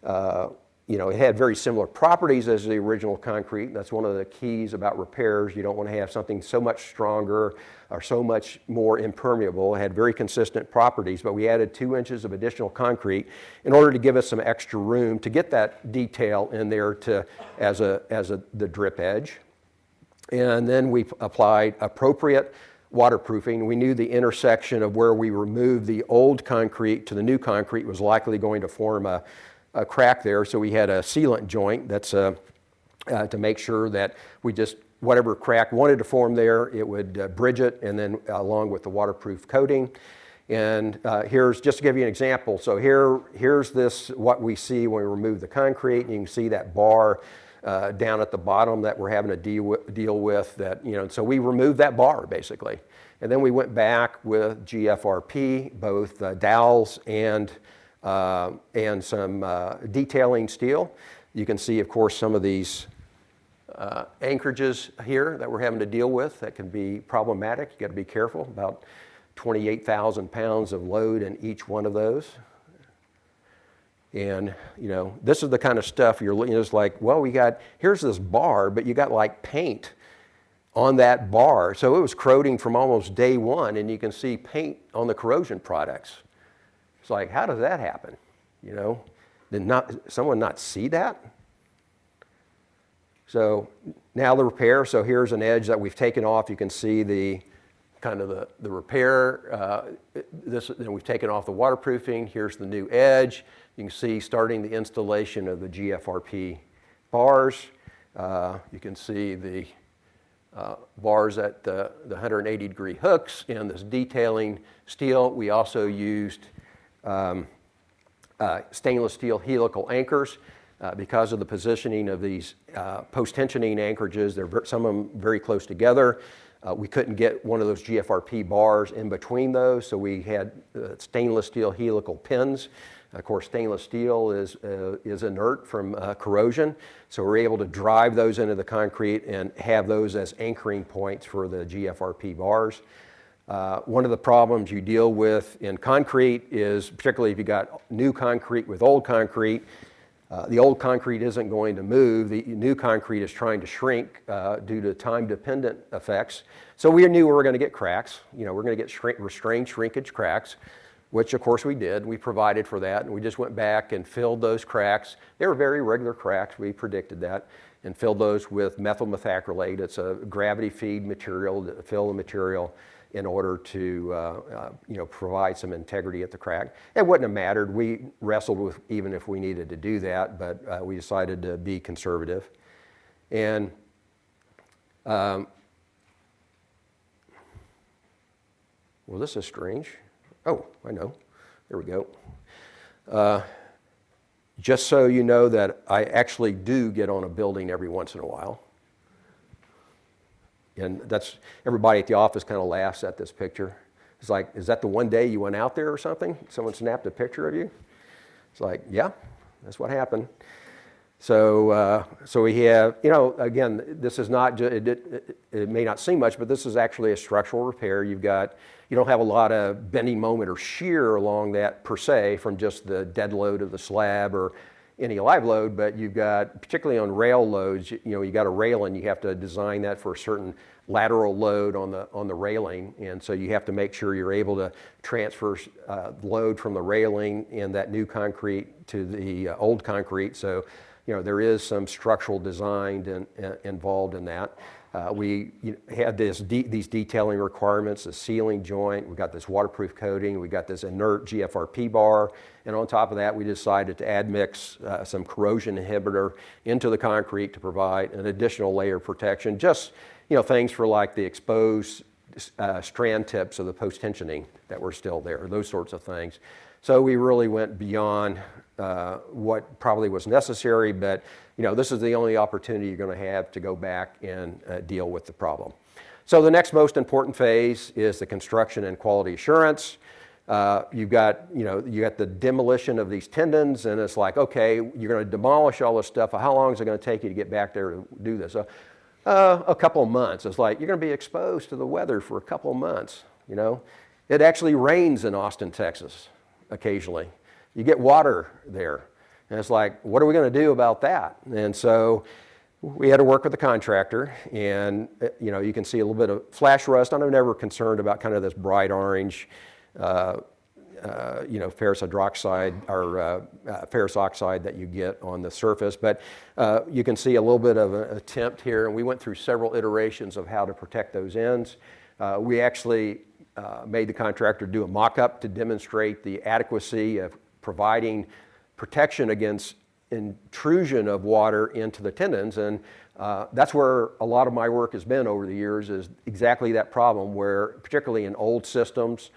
it had very similar properties as the original concrete. That's one of the keys about repairs. You don't want to have something so much stronger or so much more impermeable. It had very consistent properties, but we added 2 inches of additional concrete in order to give us some extra room to get that detail in there as the drip edge. And then we applied appropriate waterproofing. We knew the intersection of where we removed the old concrete to the new concrete was likely going to form a crack there, so we had a sealant joint that's to make sure that whatever crack wanted to form there, it would bridge it, and then along with the waterproof coating. And here's, just to give you an example, so here's what we see when we remove the concrete, and you can see that bar down at the bottom that we're having to deal with. So we removed that bar basically, and then we went back with GFRP, both dowels and some detailing steel. You can see, of course, some of these anchorages here that we're having to deal with that can be problematic. You got to be careful. About 28,000 pounds of load in each one of those. And, this is the kind of stuff you're looking at. It's like, well, here's this bar, but you got like paint on that bar. So it was corroding from almost day one, and you can see paint on the corrosion products. It's like, how does that happen? Did someone not see that? So now the repair. So here's an edge that we've taken off. You can see the repair. Then we've taken off the waterproofing. Here's the new edge. You can see starting the installation of the GFRP bars. You can see the bars at the 180-degree hooks and this detailing steel. We also used stainless steel helical anchors because of the positioning of these post-tensioning anchorages. Some of them very close together. We couldn't get one of those GFRP bars in between those, so we had stainless steel helical pins. Of course, stainless steel is inert from corrosion, so we're able to drive those into the concrete and have those as anchoring points for the GFRP bars. One of the problems you deal with in concrete is, particularly if you got new concrete with old concrete, the old concrete isn't going to move. The new concrete is trying to shrink due to time-dependent effects. So we knew we were going to get cracks. We're going to get restrained shrinkage cracks, which of course we did. We provided for that, and we just went back and filled those cracks. They were very regular cracks. We predicted that. and filled those with methyl methacrylate. It's a gravity feed material to fill the material in order to provide some integrity at the crack. It wouldn't have mattered. We wrestled with even if we needed to do that, but we decided to be conservative. And well, this is strange. Oh, I know. There we go. Just so you know that I actually do get on a building every once in a while. And that's, everybody at the office kind of laughs at this picture. It's like, is that the one day you went out there or something? Someone snapped a picture of you? It's like, yeah, that's what happened. So we have, again, this is not, it may not seem much, but this is actually a structural repair. You don't have a lot of bending moment or shear along that per se from just the dead load of the slab or any live load, but you've got, particularly on rail loads, you got a rail and you have to design that for a certain lateral load on the railing, and so you have to make sure you're able to transfer load from the railing in that new concrete to the old concrete. So there is some structural design involved in that. We had these detailing requirements, the ceiling joint, we got this waterproof coating, we got this inert GFRP bar, and on top of that we decided to admix some corrosion inhibitor into the concrete to provide an additional layer of protection, just things for like the exposed strand tips of the post-tensioning that were still there, those sorts of things. So we really went beyond what probably was necessary, but this is the only opportunity you're going to have to go back and deal with the problem. So the next most important phase is the construction and quality assurance. You've got, you got the demolition of these tendons, and it's like, okay, you're going to demolish all this stuff. How long is it going to take you to get back there to do this? A couple of months. It's like you're going to be exposed to the weather for a couple of months. It actually rains in Austin, Texas, occasionally. You get water there. And it's like, what are we going to do about that? And so we had to work with the contractor, and you can see a little bit of flash rust. I'm never concerned about kind of this bright orange, ferrous hydroxide or ferrous oxide that you get on the surface. But you can see a little bit of an attempt here, and we went through several iterations of how to protect those ends. We actually made the contractor do a mock-up to demonstrate the adequacy of providing protection against intrusion of water into the tendons, and that's where a lot of my work has been over the years, is exactly that problem where, particularly in old systems,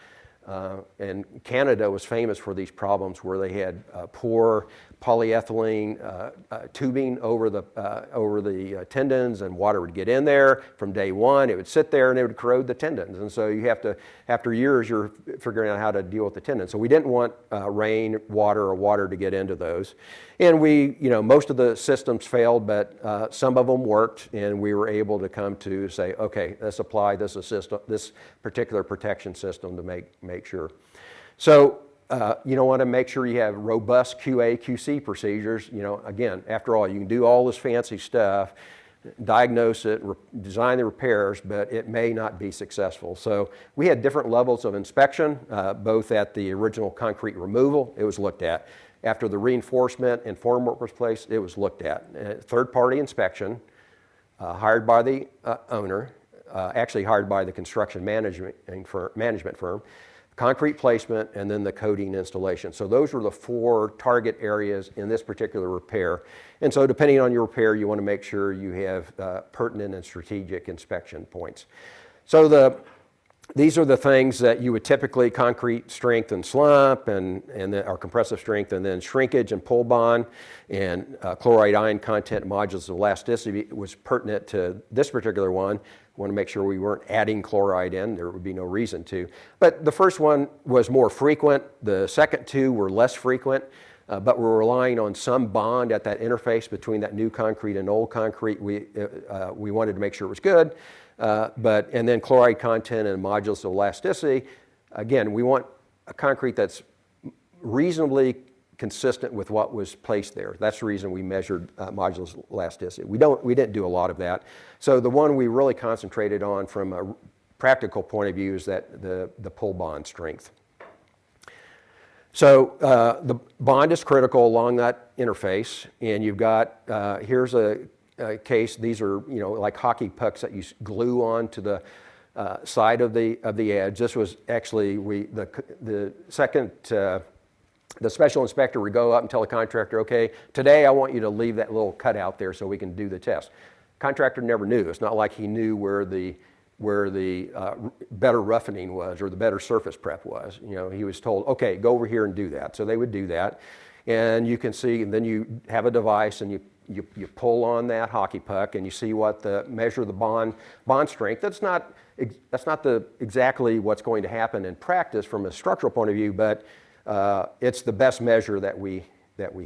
and Canada was famous for these problems where they had poor polyethylene tubing over the tendons, and water would get in there from day one. It would sit there and it would corrode the tendons, and so you have to, after years, you're figuring out how to deal with the tendons. So we didn't want rain, water, or water to get into those, and most of the systems failed, but some of them worked, and we were able to come to say, okay, let's apply this particular protection system to make sure. So you want to make sure you have robust QA, QC procedures. Again, after all, you can do all this fancy stuff, diagnose it, design the repairs, but it may not be successful. So we had different levels of inspection, both at the original concrete removal, it was looked at. After the reinforcement and formwork was placed, it was looked at. Third-party inspection, hired by the owner, actually hired by the construction management firm, concrete placement, and then the coating installation. So those were the 4 target areas in this particular repair. And so depending on your repair, you want to make sure you have pertinent and strategic inspection points. So these are the things that you would typically: concrete strength and slump, and our compressive strength, and then shrinkage and pull bond, and chloride ion content, modulus of elasticity was pertinent to this particular one. We want to make sure we weren't adding chloride in. There would be no reason to. But the first one was more frequent. The second 2 were less frequent, but we're relying on some bond at that interface between that new concrete and old concrete. We wanted to make sure it was good. And then chloride content and modulus of elasticity. Again, we want a concrete that's reasonably consistent with what was placed there. That's the reason we measured modulus elasticity. We didn't do a lot of that. So the one we really concentrated on from a practical point of view is that the pull bond strength. So the bond is critical along that interface, and you've got here's a case, these are, like hockey pucks that you glue onto the side of the edge. This was actually, the special inspector would go up and tell the contractor, okay, today I want you to leave that little cutout there so we can do the test. Contractor never knew. It's not like he knew where the better roughening was or the better surface prep was. He was told, okay, go over here and do that. So they would do that. And you can see, and then you have a device and you pull on that hockey puck and you see what measure the bond strength. That's not exactly what's going to happen in practice from a structural point of view, but it's the best measure that we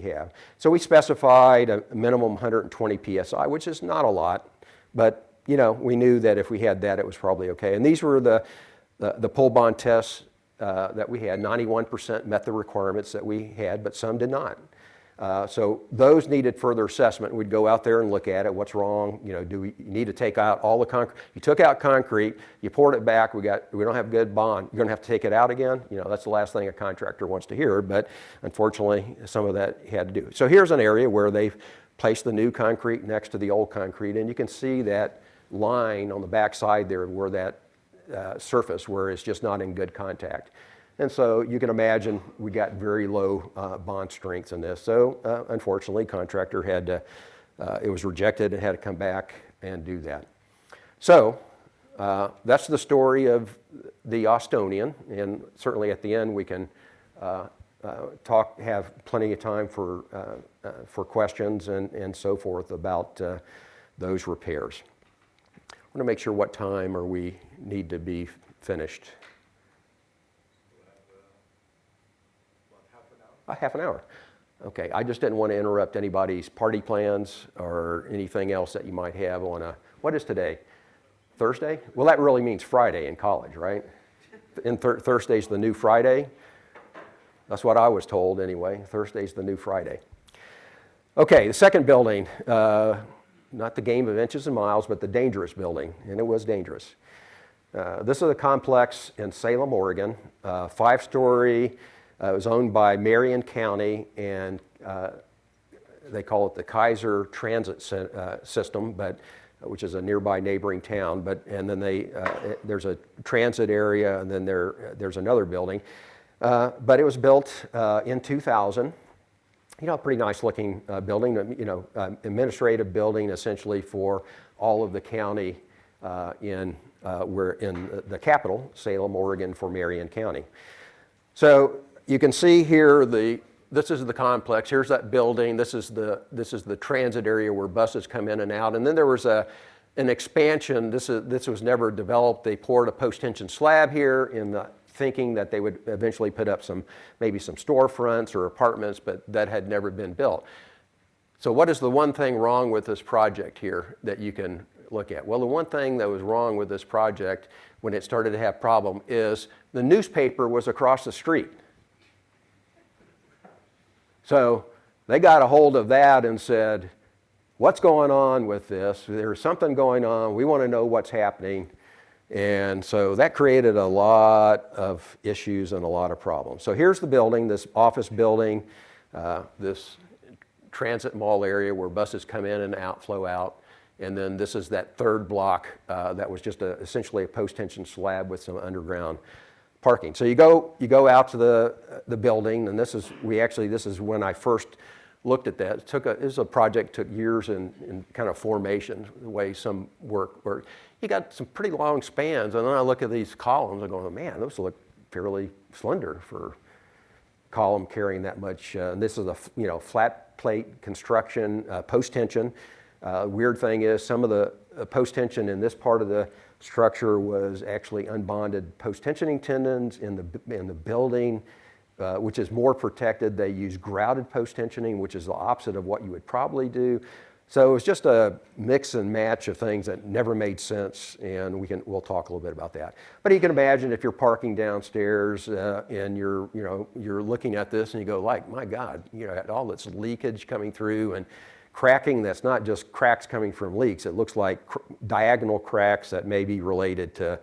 have. So we specified a minimum 120 psi, which is not a lot, but we knew that if we had that, it was probably okay. And these were the pull bond tests that we had. 91% met the requirements that we had, but some did not. So those needed further assessment. We'd go out there and look at it. What's wrong? Do we need to take out all the concrete? You took out concrete, you poured it back. We don't have good bond. You're going to have to take it out again. That's the last thing a contractor wants to hear. But unfortunately, some of that he had to do. So here's an area where they've placed the new concrete next to the old concrete, and you can see that line on the back side there where that surface where it's just not in good contact. And so you can imagine we got very low bond strengths in this. So unfortunately, contractor had to, it was rejected and had to come back and do that. So that's the story of the Austonian, and certainly at the end we can have plenty of time for questions and so forth about those repairs. I want to make sure what time or we need to be finished. Half an hour. Okay, I just didn't want to interrupt anybody's party plans or anything else that you might have on what is today? Thursday? Well, that really means Friday in college, right? Thursday's the new Friday. That's what I was told anyway. Thursday's the new Friday. Okay, the second building, not the game of inches and miles, but the dangerous building, and it was dangerous. This is a complex in Salem, Oregon, 5-story. It was owned by Marion County, and they call it the Kaiser Transit System, which is a nearby neighboring town. And then there's a transit area, and then there's another building. But it was built in 2000. A pretty nice looking building. Administrative building essentially for all of the county we're in the capital, Salem, Oregon, for Marion County. So you can see here this is the complex. Here's that building. This is the transit area where buses come in and out. And then there was an expansion. This was never developed. They poured a post-tension slab here in the thinking that they would eventually put up maybe some storefronts or apartments, but that had never been built. So what is the one thing wrong with this project here that you can look at? Well, the one thing that was wrong with this project when it started to have problem is the newspaper was across the street. So they got a hold of that and said, what's going on with this? There's something going on. We want to know what's happening. And so that created a lot of issues and a lot of problems. So here's the building, this office building, this transit mall area where buses come in and out, flow out. And then this is that third block that was just essentially a post-tension slab with some underground parking. So you go out to the building, and this is when I first looked at that. This is a project took years in kind of formation, the way some work worked. You got some pretty long spans, and then I look at these columns, I'm going, man, those look fairly slender for a column carrying that much. And this is a flat plate construction, post-tension. Weird thing is some of the post-tension in this part of the structure was actually unbonded post-tensioning tendons in the building, which is more protected. They use grouted post-tensioning, which is the opposite of what you would probably do. So it was just a mix and match of things that never made sense, and we'll talk a little bit about that. But you can imagine if you're parking downstairs and you're looking at this and you go like, my God, all this leakage coming through and cracking that's not just cracks coming from leaks. It looks like diagonal cracks that may be related to,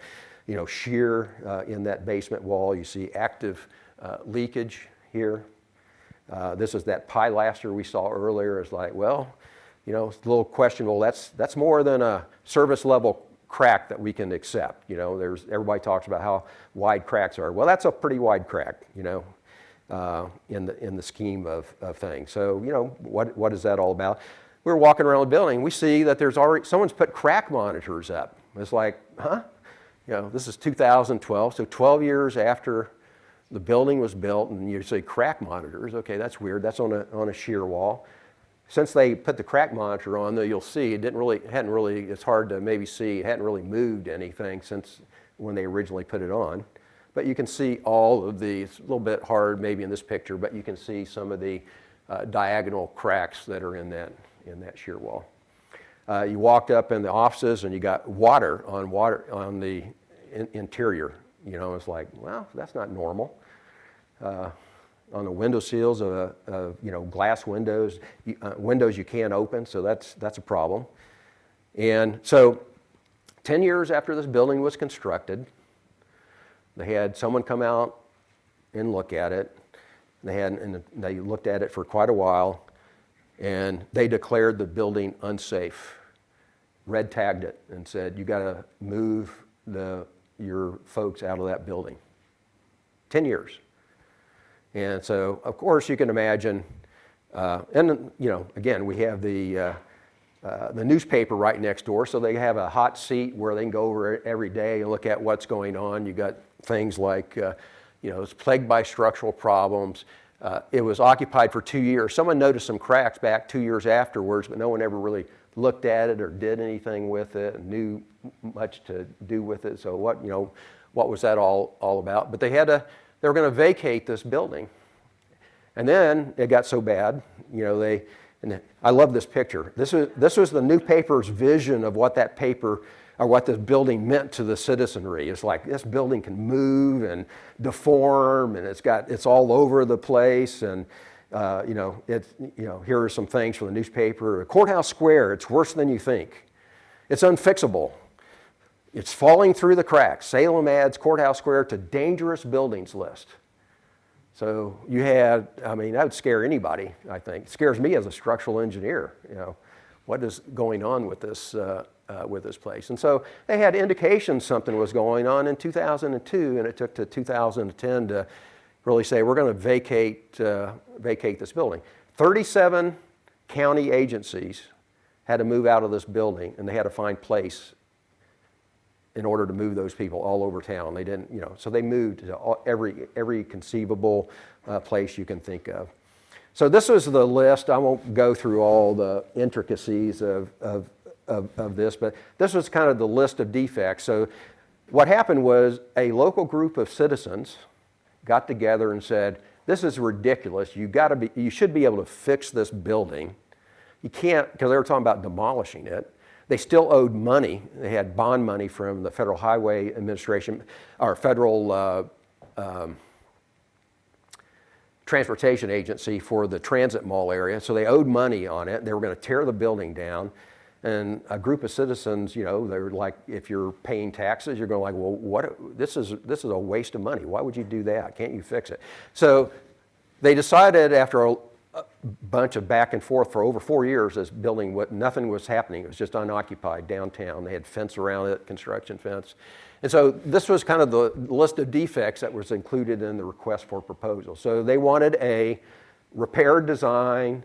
shear in that basement wall. You see active leakage here. This is that pilaster we saw earlier. It's like, well, You know, it's a little questionable. That's more than a service level crack that we can accept. You know, everybody talks about how wide cracks are. Well, that's a pretty wide crack, you know, in the scheme of things. So, you know, what is that all about? We're walking around the building. We see that there's already, someone's put crack monitors up. It's like, huh? You know, this is 2012, so 12 years after the building was built, and you say crack monitors. Okay, that's weird. That's on a shear wall. Since they put the crack monitor on, though, you'll see it hadn't really, it's hard to maybe see, it hadn't really moved anything since when they originally put it on. But you can see all of the, it's a little bit hard maybe in this picture, but you can see some of the diagonal cracks that are in that shear wall. You walked up in the offices and you got water on the interior. You know, it's like, well, that's not normal. On the window sills of you know, glass windows, windows you can't open, so that's a problem. And so 10 years after this building was constructed, they had someone come out and look at it. They looked at it for quite a while, and they declared the building unsafe, red tagged it, and said, you got to move your folks out of that building. 10 years. And so, of course, you can imagine, and you know, again, we have the newspaper right next door, so they have a hot seat where they can go over it every day and look at what's going on. You got things like, you know, it's plagued by structural problems. It was occupied for 2 years. Someone noticed some cracks back 2 years afterwards, but no one ever really looked at it or did anything with it, and knew much to do with it. So what was that all about? But they were going to vacate this building. And then it got so bad, you know, and I love this picture. This was the new paper's vision of what that paper or what this building meant to the citizenry. It's like, this building can move and deform, and it's all over the place, and you know, here are some things from the newspaper. Courthouse Square, it's worse than you think. It's unfixable. It's falling through the cracks. Salem adds Courthouse Square to dangerous buildings list. So you had, I mean, that would scare anybody, I think. It scares me as a structural engineer, you know. What is going on with this place? And so they had indications something was going on in 2002, and it took to 2010 to really say, we're going to vacate this building. 37 county agencies had to move out of this building, and they had to find place in order to move those people all over town. They didn't, you know, so they moved to every conceivable place you can think of. So this was the list. I won't go through all the intricacies of this, but this was kind of the list of defects. So what happened was a local group of citizens got together and said, this is ridiculous. You should be able to fix this building. You can't, because they were talking about demolishing it. They still owed money. They had bond money from the Federal Highway Administration, or Federal Transportation Agency for the transit mall area. So they owed money on it. They were going to tear the building down. And a group of citizens, you know, they were like, if you're paying taxes, you're going like, well, this is a waste of money. Why would you do that? Can't you fix it? So they decided after a bunch of back and forth for over 4 years, this building, nothing was happening. It was just unoccupied downtown. They had fence around it, construction fence. And so this was kind of the list of defects that was included in the request for proposal. So they wanted a repair design,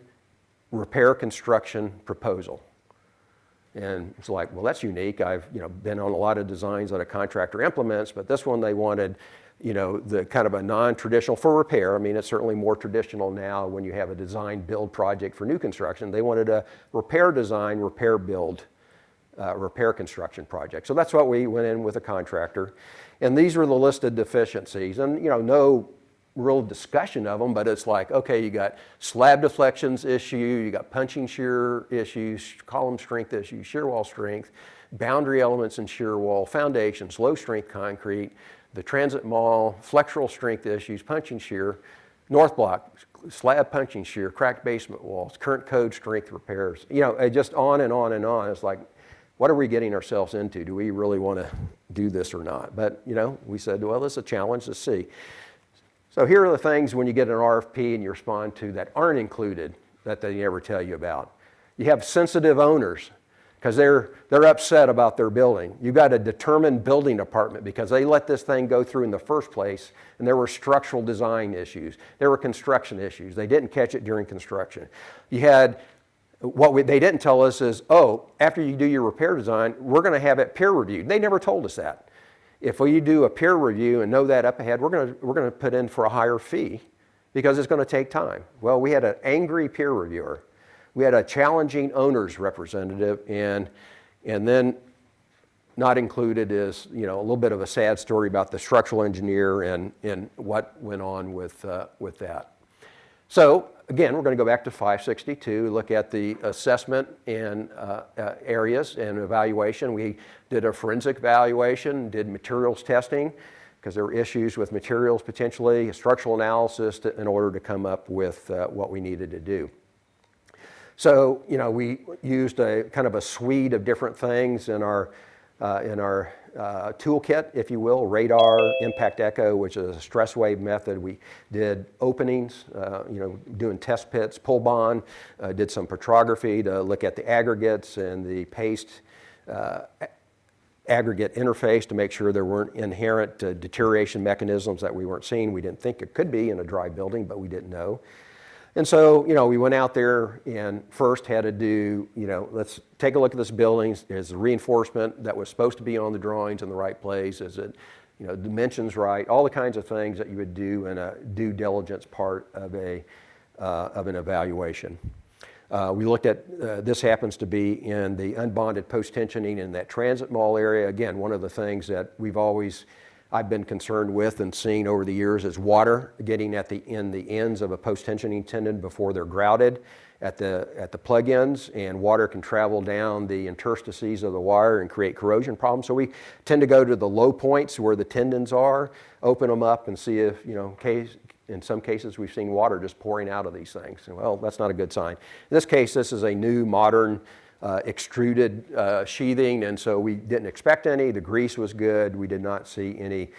repair construction proposal. And it's like, well, that's unique. I've been on a lot of designs that a contractor implements, but this one they wanted, the kind of a non-traditional for repair. I mean, it's certainly more traditional now when you have a design build project for new construction. They wanted a repair design, repair build, repair construction project. So that's what we went in with a contractor. And these were the listed deficiencies. And, no real discussion of them, but it's like, okay, you got slab deflections issue, you got punching shear issues, column strength issues, shear wall strength, boundary elements in shear wall, foundations, low strength concrete, the transit mall, flexural strength issues, punching shear, north block, slab punching shear, cracked basement walls, current code strength repairs, just on and on and on. It's like, what are we getting ourselves into? Do we really want to do this or not? But, we said, well, this is a challenge to see. So here are the things when you get an RFP and you respond to that aren't included that they never tell you about. You have sensitive owners because they're upset about their building. You've got a determined building department because they let this thing go through in the first place, and there were structural design issues. There were construction issues. They didn't catch it during construction. You had, they didn't tell us is, oh, after you do your repair design, we're going to have it peer reviewed. They never told us that. If we do a peer review and know that up ahead, we're going to put in for a higher fee because it's going to take time. Well, we had an angry peer reviewer. We had a challenging owner's representative, and then not included is, a little bit of a sad story about the structural engineer and what went on with that. So again, we're going to go back to 562, look at the assessment and areas and evaluation. We did a forensic evaluation, did materials testing, because there were issues with materials potentially, a structural analysis in order to come up with what we needed to do. So, we used a kind of a suite of different things in our toolkit, if you will, radar, impact echo, which is a stress wave method. We did openings, doing test pits, pull bond, did some petrography to look at the aggregates and the paste aggregate interface to make sure there weren't inherent deterioration mechanisms that we weren't seeing. We didn't think it could be in a dry building, but we didn't know. And so, we went out there and first had to do, let's take a look at this building. Is the reinforcement that was supposed to be on the drawings in the right place? Is it, dimensions right? All the kinds of things that you would do in a due diligence part of an evaluation. We looked at, this happens to be in the unbonded post-tensioning in that transit mall area. Again, one of the things that I've been concerned with and seen over the years is water getting in the ends of a post-tensioning tendon before they're grouted at the plug ends, and water can travel down the interstices of the wire and create corrosion problems. So we tend to go to the low points where the tendons are, open them up and see if, in some cases we've seen water just pouring out of these things. Well, that's not a good sign. In this case, this is a new modern extruded sheathing, and so we didn't expect any. The grease was good. We did not see any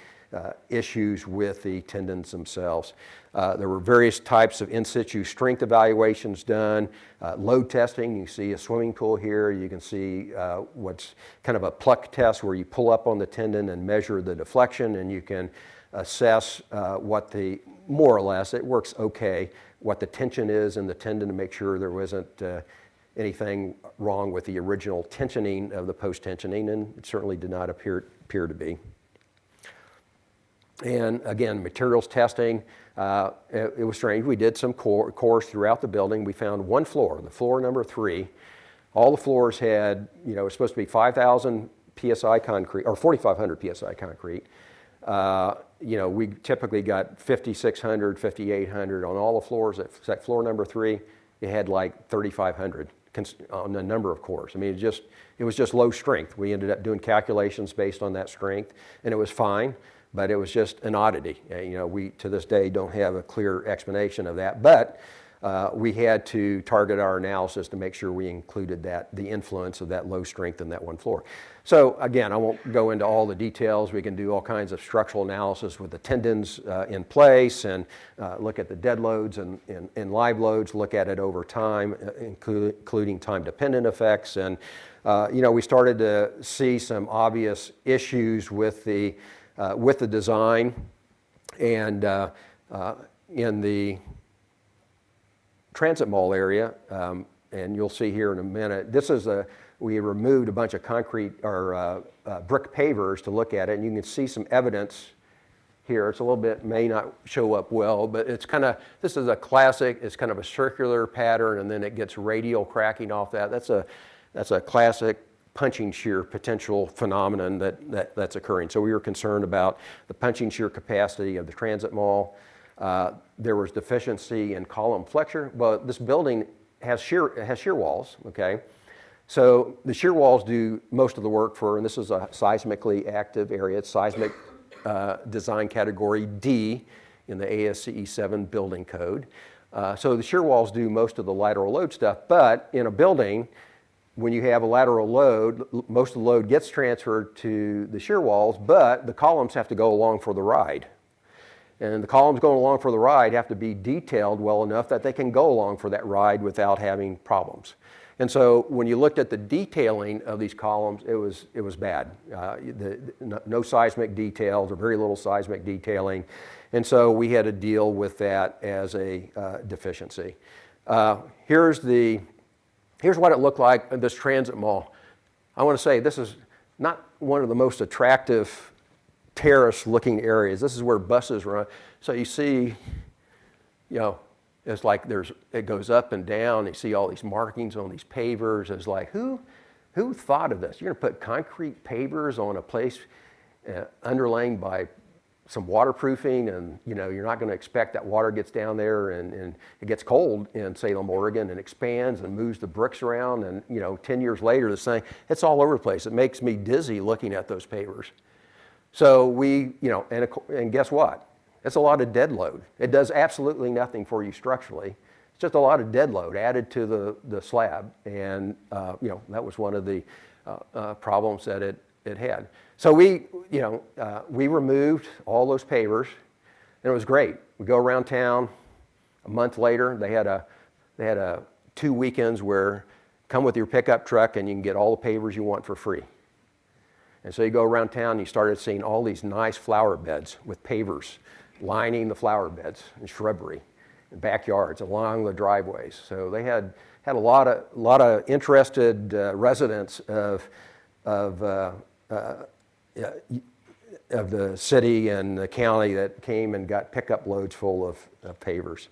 issues with the tendons themselves. There were various types of in situ strength evaluations done, load testing. You see a swimming pool here. You can see what's kind of a pluck test where you pull up on the tendon and measure the deflection, and you can assess more or less, it works okay, what the tension is in the tendon to make sure there wasn't anything wrong with the original tensioning of the post-tensioning, and it certainly did not appear to be. And again, materials testing, it was strange. We did some cores throughout the building. We found one floor, the floor number 3. All the floors had, it was supposed to be 5,000 PSI concrete, or 4,500 PSI concrete. We typically got 5,600, 5,800 on all the floors. At floor number 3, it had like 3,500 on a number of cores. I mean, it was just low strength. We ended up doing calculations based on that strength, and it was fine, but it was just an oddity. We, to this day, don't have a clear explanation of that, but we had to target our analysis to make sure we included the influence of that low strength in that one floor. So again, I won't go into all the details. We can do all kinds of structural analysis with the tendons in place and look at the dead loads and live loads, look at it over time, including time-dependent effects. And we started to see some obvious issues with the design. And in the transit mall area, and you'll see here in a minute, we removed a bunch of concrete or brick pavers to look at it, and you can see some evidence here. It's a little bit, may not show up well, but this is a classic, it's kind of a circular pattern, and then it gets radial cracking off that. That's a classic punching shear potential phenomenon that's occurring. So we were concerned about the punching shear capacity of the transit mall. There was deficiency in column flexure. Well, this building has shear walls, okay? So the shear walls do most of the work and this is a seismically active area. It's seismic design category D in the ASCE 7 building code. So the shear walls do most of the lateral load stuff, but in a building, when you have a lateral load, most of the load gets transferred to the shear walls, but the columns have to go along for the ride. And the columns going along for the ride have to be detailed well enough that they can go along for that ride without having problems. And so when you looked at the detailing of these columns, it was bad. No seismic details or very little seismic detailing. And so we had to deal with that as a deficiency. Here's what it looked like in this transit mall. I want to say this is not one of the most attractive terrace-looking areas. This is where buses run. So you see, it's like it goes up and down. You see all these markings on these pavers. It's like, who thought of this? You're going to put concrete pavers on a place underlain by some waterproofing, and you're not going to expect that water gets down there and it gets cold in Salem, Oregon, and expands and moves the bricks around, and 10 years later the same. It's all over the place. It makes me dizzy looking at those pavers. So and guess what? It's a lot of dead load. It does absolutely nothing for you structurally. It's just a lot of dead load added to the slab, and that was one of the problems that it had. So we removed all those pavers, and it was great. We go around town. A month later, they had 2 weekends where come with your pickup truck and you can get all the pavers you want for free. And so you go around town and you started seeing all these nice flower beds with pavers lining the flower beds and shrubbery and backyards along the driveways. So they had a lot of interested residents of the city and the county that came and got pickup loads full of pavers.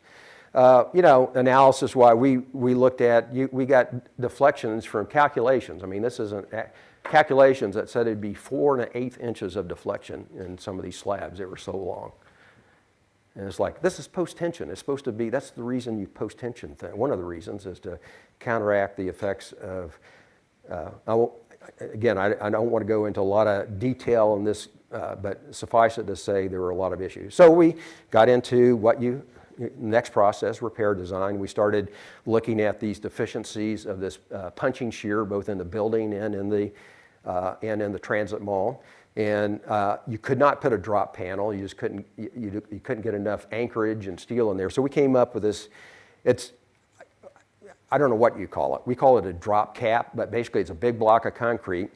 Analysis why we looked at, we got deflections from calculations. I mean, this isn't calculations that said it'd be 4 1/8 inches of deflection in some of these slabs. They were so long. And it's like, this is post-tension. It's supposed to be, that's the reason you post-tension thing. One of the reasons is to counteract the effects of, again, I don't want to go into a lot of detail on this, but suffice it to say there were a lot of issues. So we got into next process, repair design. We started looking at these deficiencies of this punching shear, both in the building and in the transit mall. And you could not put a drop panel. You just couldn't. You couldn't get enough anchorage and steel in there. So we came up with this. I don't know what you call it. We call it a drop cap, but basically it's a big block of concrete,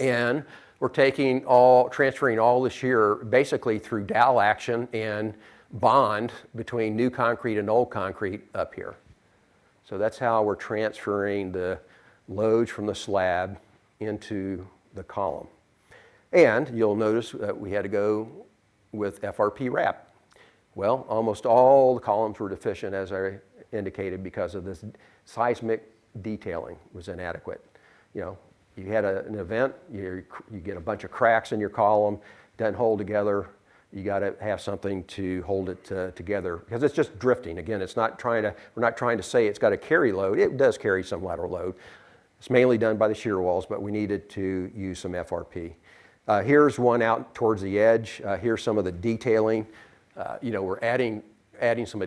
and we're transferring all the shear basically through dowel action and bond between new concrete and old concrete up here. So that's how we're transferring the loads from the slab into the column. And you'll notice that we had to go with FRP wrap. Well, almost all the columns were deficient, as I indicated, because of this seismic detailing was inadequate. You had an event, you get a bunch of cracks in your column, doesn't hold together. You got to have something to hold it together, because it's just drifting. Again, we're not trying to say it's got to carry load. It does carry some lateral load. It's mainly done by the shear walls, but we needed to use some FRP. Here's one out towards the edge. Here's some of the detailing. We're adding some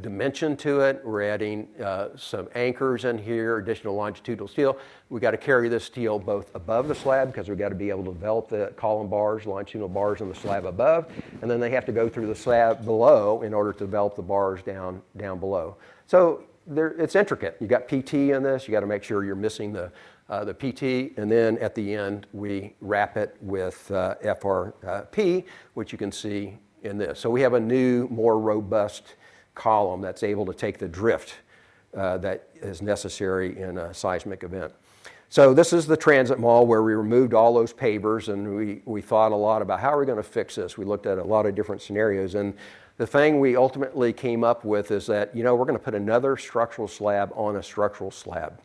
dimension to it. We're adding some anchors in here, additional longitudinal steel. We got to carry this steel both above the slab, because we've got to be able to develop the column bars, longitudinal bars in the slab above, and then they have to go through the slab below in order to develop the bars down below. So it's intricate. You got PT in this. You got to make sure you're missing the PT, and then at the end we wrap it with FRP, which you can see in this. So we have a new, more robust column that's able to take the drift that is necessary in a seismic event. So this is the transit mall where we removed all those pavers, and we thought a lot about how are we going to fix this. We looked at a lot of different scenarios, and the thing we ultimately came up with is that, we're going to put another structural slab on a structural slab.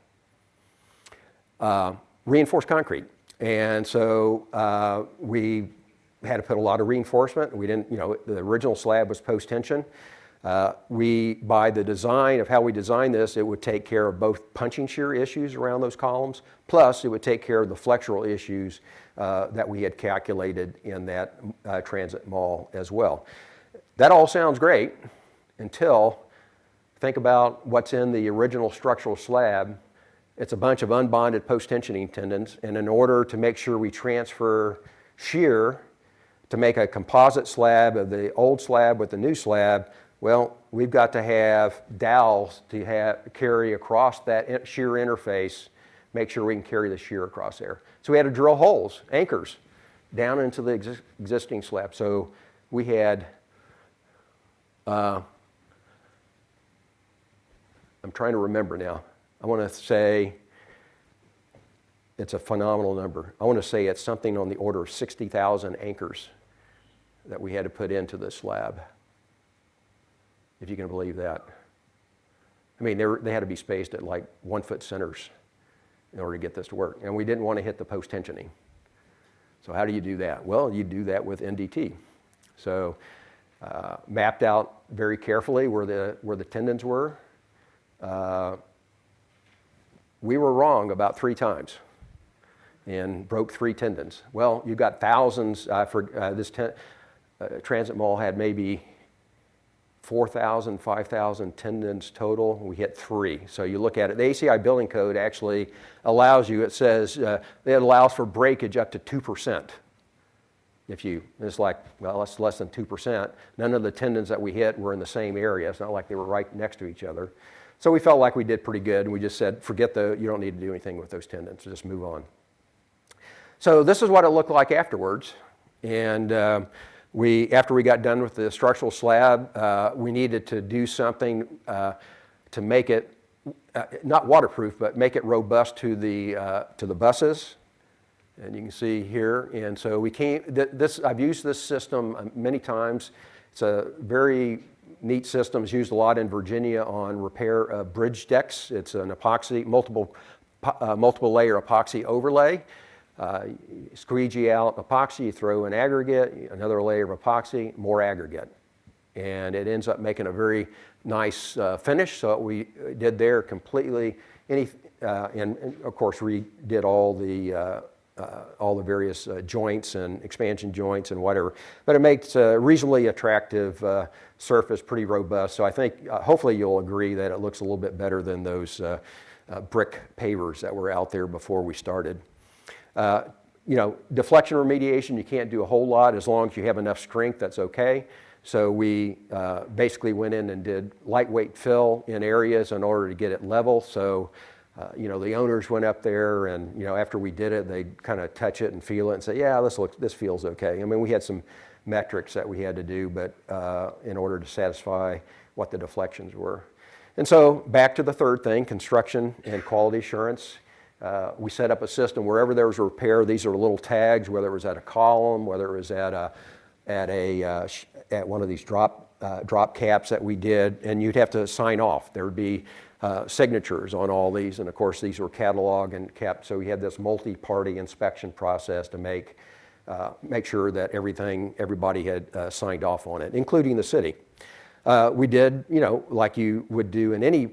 Reinforced concrete. And so we had to put a lot of reinforcement. We didn't, the original slab was post-tension. By the design of how we designed this, it would take care of both punching shear issues around those columns, plus it would take care of the flexural issues that we had calculated in that transit mall as well. That all sounds great until think about what's in the original structural slab. It's a bunch of unbonded post-tensioning tendons, and in order to make sure we transfer shear to make a composite slab of the old slab with the new slab, well, we've got to have dowels to carry across that shear interface, make sure we can carry the shear across there. So we had to drill holes, anchors, down into the existing slab. So we had, I'm trying to remember now. I want to say it's a phenomenal number. I want to say it's something on the order of 60,000 anchors that we had to put into the slab, if you can believe that. I mean, they had to be spaced at like 1 foot centers in order to get this to work. And we didn't want to hit the post tensioning. So how do you do that? Well, you do that with NDT. So mapped out very carefully where the tendons were. We were wrong about 3 times and broke 3 tendons. Well, you've got thousands. This transit mall had maybe 4,000, 5,000 tendons total. We hit 3. So you look at it. The ACI building code actually allows you, it says, it allows for breakage up to 2%. It's like, well, that's less than 2%. None of the tendons that we hit were in the same area. It's not like they were right next to each other. So we felt like we did pretty good. And we just said, forget you don't need to do anything with those tendons. Just move on. So this is what it looked like afterwards. And after we got done with the structural slab, we needed to do something to make it not waterproof, but make it robust to the buses. And you can see here. And so we came. I've used this system many times. It's a very neat system. It's used a lot in Virginia on repair of bridge decks. It's an epoxy, multiple layer epoxy overlay. You squeegee out epoxy, you throw in aggregate, another layer of epoxy, more aggregate. And it ends up making a very nice finish. So what we did there completely, and of course redid all the various joints and expansion joints and whatever. But it makes a reasonably attractive surface, pretty robust. So I think hopefully you'll agree that it looks a little bit better than those brick pavers that were out there before we started. Deflection remediation, you can't do a whole lot. As long as you have enough strength, that's okay. So we basically went in and did lightweight fill in areas in order to get it level. So, the owners went up there and, after we did it, they'd kind of touch it and feel it and say, yeah, this feels okay. I mean, we had some metrics that we had to do, but in order to satisfy what the deflections were. And so back to the third thing, construction and quality assurance. We set up a system wherever there was a repair. These are little tags, whether it was at a column, whether it was at one of these drop caps that we did, and you'd have to sign off. There would be signatures on all these, and of course these were cataloged and kept. So we had this multi-party inspection process to make sure that everybody had signed off on it, including the city. We did, like you would do in any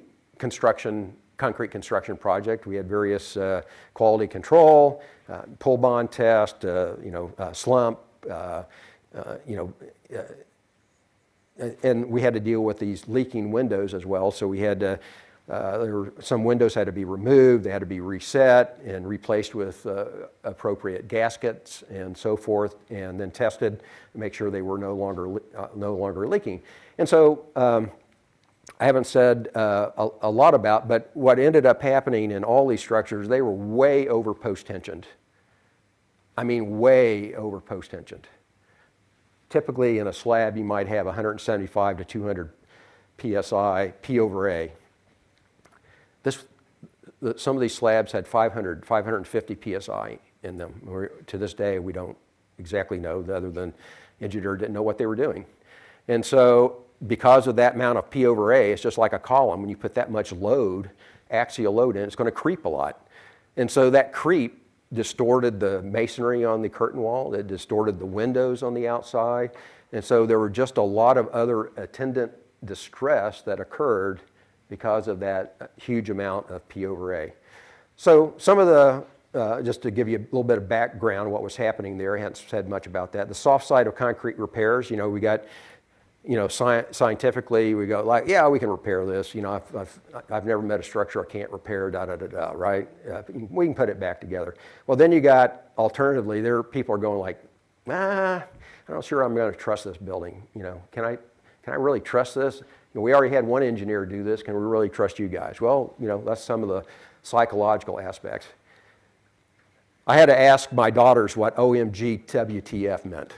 concrete construction project. We had various quality control, pull bond test, slump, and we had to deal with these leaking windows as well. So we had to, some windows had to be removed, they had to be reset and replaced with appropriate gaskets and so forth, and then tested to make sure they were no longer leaking. And so I haven't said a lot about, but what ended up happening in all these structures, they were way over post-tensioned. I mean, way over post-tensioned. Typically in a slab, you might have 175 to 200 PSI, P over A. Some of these slabs had 500, 550 PSI in them. To this day, we don't exactly know, other than engineer didn't know what they were doing. And so because of that amount of P over A, it's just like a column. When you put that much load, axial load in, it's going to creep a lot. And so that creep distorted the masonry on the curtain wall. It distorted the windows on the outside. And so there were just a lot of other attendant distress that occurred because of that huge amount of P over A. So some of the, just to give you a little bit of background, what was happening there, I hadn't said much about that. The soft side of concrete repairs, we got, scientifically, we go like, yeah, we can repair this. I've never met a structure I can't repair, right? We can put it back together. Well, then you got, alternatively, people are going like, I'm not sure I'm going to trust this building. Can I really trust this? we already had one engineer do this. Can we really trust you guys? Well, that's some of the psychological aspects. I had to ask my daughters what OMG WTF meant.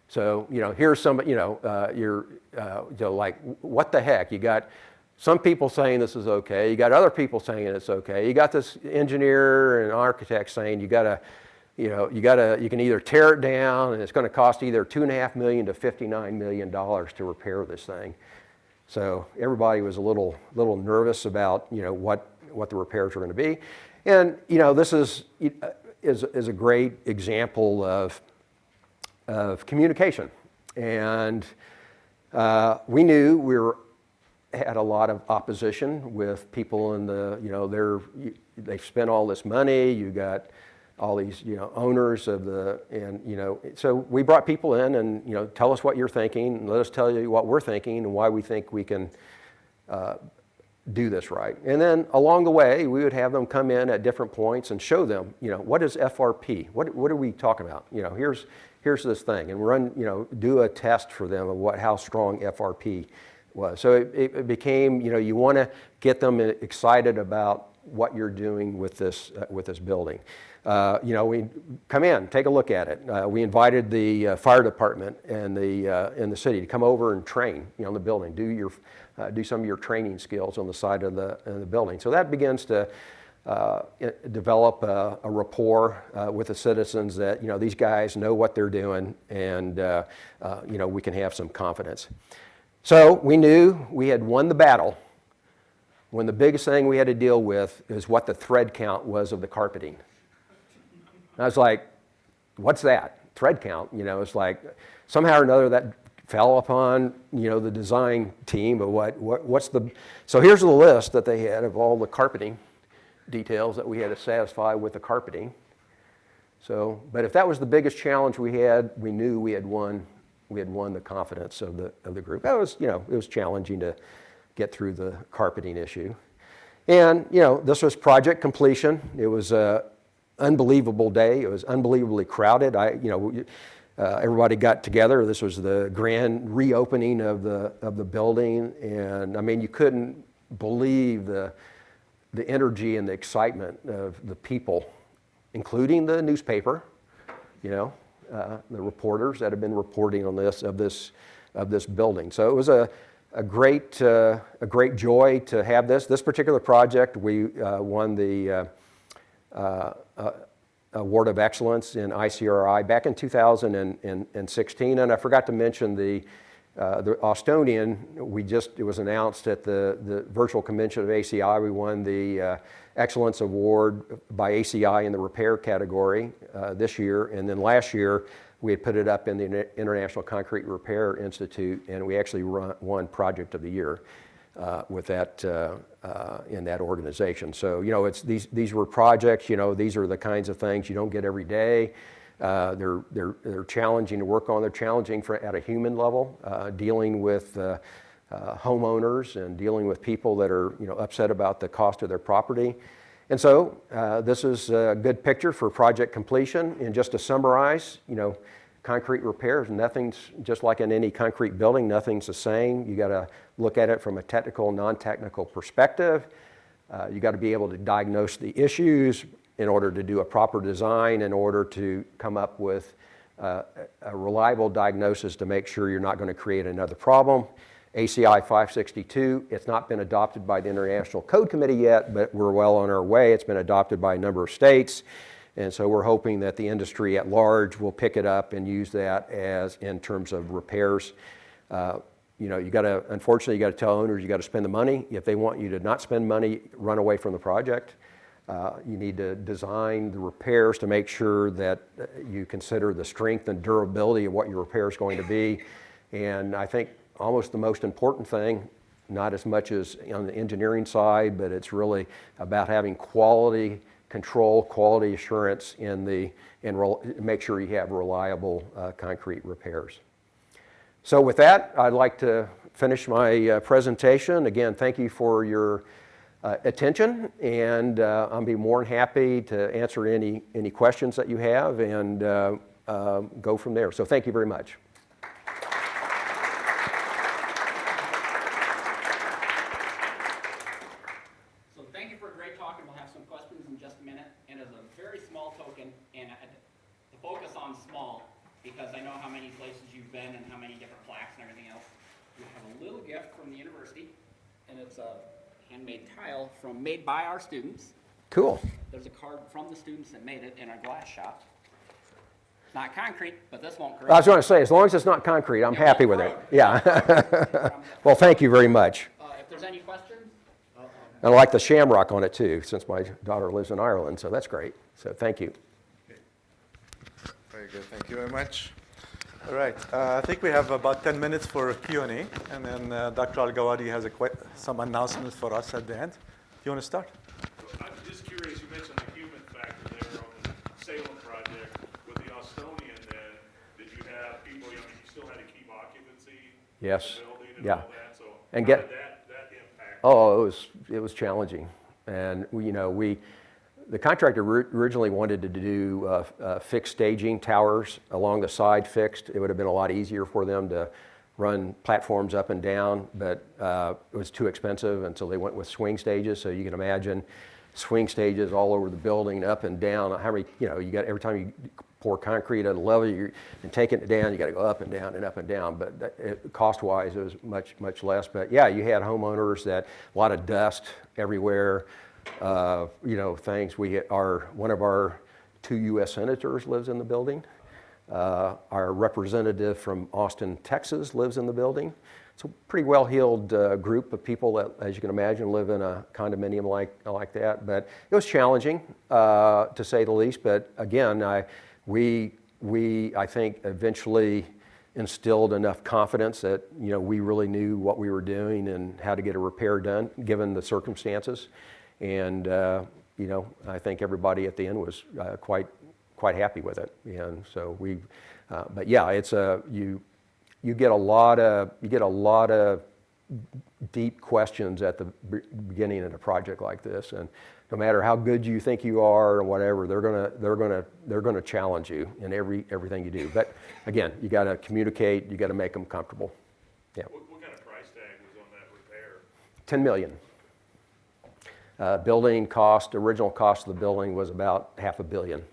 So, here's some, you're like, what the heck? You got some people saying this is okay. You got other people saying it's okay. You got this engineer and architect saying you can either tear it down and it's going to cost either $2.5 million to $59 million to repair this thing. So everybody was a little nervous about, what the repairs were going to be. And, this is a great example of communication. And we knew we had a lot of opposition with people in they spent all this money. You got all these, owners so we brought people in and, tell us what you're thinking, and let us tell you what we're thinking and why we think we can do this right. And then along the way, we would have them come in at different points and show them, what is FRP? What are we talking about? Here's this thing, and do a test for them of how strong FRP was. So it became, you want to get them excited about what you're doing with this building. We come in, take a look at it. We invited the fire department and in the city to come over and train, the building. Do some of your training skills on the side of the building. So that begins to develop a rapport with the citizens that these guys know what they're doing, and we can have some confidence. So we knew we had won the battle when the biggest thing we had to deal with is what the thread count was of the carpeting. And I was like, what's that? Thread count? It's like somehow or another that fell upon the design team. But what's the? So here's the list that they had of all the carpeting details that we had to satisfy with the carpeting. So, but if that was the biggest challenge we had, we knew we had won. We had won the confidence of the group. That was, it was challenging to get through the carpeting issue. And, this was project completion. It was an unbelievable day. It was unbelievably crowded. Everybody got together. This was the grand reopening of the building. And, I mean, you couldn't believe the energy and the excitement of the people, including the newspaper, the reporters that have been reporting on this building. So it was a great joy to have this particular project. We won the Award of Excellence in ICRI back in 2016, and I forgot to mention the Austonian. It was announced at the virtual convention of ACI. We won the Excellence Award by ACI in the repair category this year, and then last year we had put it up in the International Concrete Repair Institute, and we actually won Project of the Year with that in that organization. So it's these were projects. These are the kinds of things you don't get every day. They're challenging to work on. They're challenging at a human level, dealing with homeowners and dealing with people that are upset about the cost of their property. And so this is a good picture for project completion. And just to summarize, concrete repairs, nothing's just like in any concrete building, nothing's the same. You got to look at it from a technical, non-technical perspective. You got to be able to diagnose the issues in order to do a proper design, in order to come up with a reliable diagnosis to make sure you're not going to create another problem. ACI 562, it's not been adopted by the International Code Committee yet, but we're well on our way. It's been adopted by a number of states. And so we're hoping that the industry at large will pick it up and use that as in terms of repairs. Unfortunately, you got to tell owners you got to spend the money. If they want you to not spend money, run away from the project. You need to design the repairs to make sure that you consider the strength and durability of what your repair is going to be. And I think almost the most important thing, not as much as on the engineering side, but it's really about having quality control, quality assurance and make sure you have reliable concrete repairs. So with that, I'd like to finish my presentation. Again, thank you for your attention, and I'll be more than happy to answer any questions that you have and go from there. So thank you very much. And to focus on small, because I know how many places you've been and how many different plaques and everything else, we have a little gift from the university, and it's a handmade tile made by our students. Cool. There's a card from the students that made it in our glass shop. It's not concrete, but this won't I corrode. was going to say, as long as it's not concrete, I'm happy with it. Yeah. Well, thank you very much. If there's any questions? And I like the shamrock on it too, since my daughter lives in Ireland, so that's great. So thank you. Very good. Thank you very much. All right. I think we have about 10 minutes for Q&A, and then Dr. Al-Gawadi has some announcements for us at the end. Do you want to start? I'm just curious, you mentioned the human factor there on the Salem project. With the Austonian then, did you have people, you still had to keep occupancy Yes. in the building and Yeah. all that? So And how get- did that impact? Oh, it was challenging, and the contractor originally wanted to do fixed staging towers along the side fixed. It would have been a lot easier for them to run platforms up and down, but it was too expensive, and so they went with swing stages. So you can imagine swing stages all over the building, up and down. How many, you got every time you pour concrete at a level, and taking it down, you got to go up and down and up and down. But cost-wise, it was much less. But yeah, you had homeowners that a lot of dust everywhere. Things. One of our 2 U.S. senators lives in the building. Our representative from Austin, Texas, lives in the building. It's a pretty well-heeled group of people that, as you can imagine, live in a condominium like that. But it was challenging, to say the least. But again, we I think eventually instilled enough confidence that we really knew what we were doing and how to get a repair done, given the circumstances. And I think everybody at the end was quite happy with it. And so but yeah, it's you get a lot of deep questions at the beginning of a project like this, and no matter how good you think you are or whatever, they're gonna challenge you in everything you do. But again, you got to communicate. You got to make them comfortable. Yeah. What kind of price tag was on that repair? $10 million. Original cost of the building was about $500 million,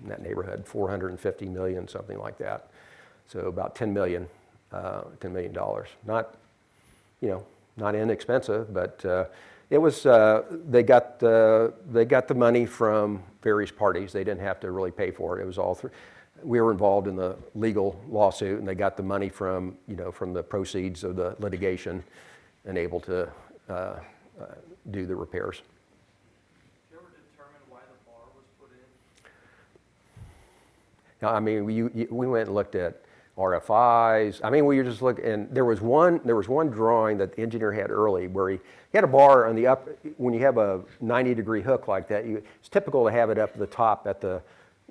in that neighborhood, 450 million, something like that. So about $10 million. Not inexpensive, but it was. They got the money from various parties. They didn't have to really pay for it. It was all through. We were involved in the legal lawsuit, and they got the money from the proceeds of the litigation, and able to do the repairs. Did you ever determine why the bar was put in? Now, I mean, we went and looked at RFIs. I mean, we were just looking, and there was one drawing that the engineer had early where he had a bar on the up. When you have a 90-degree hook like that, it's typical to have it up at the top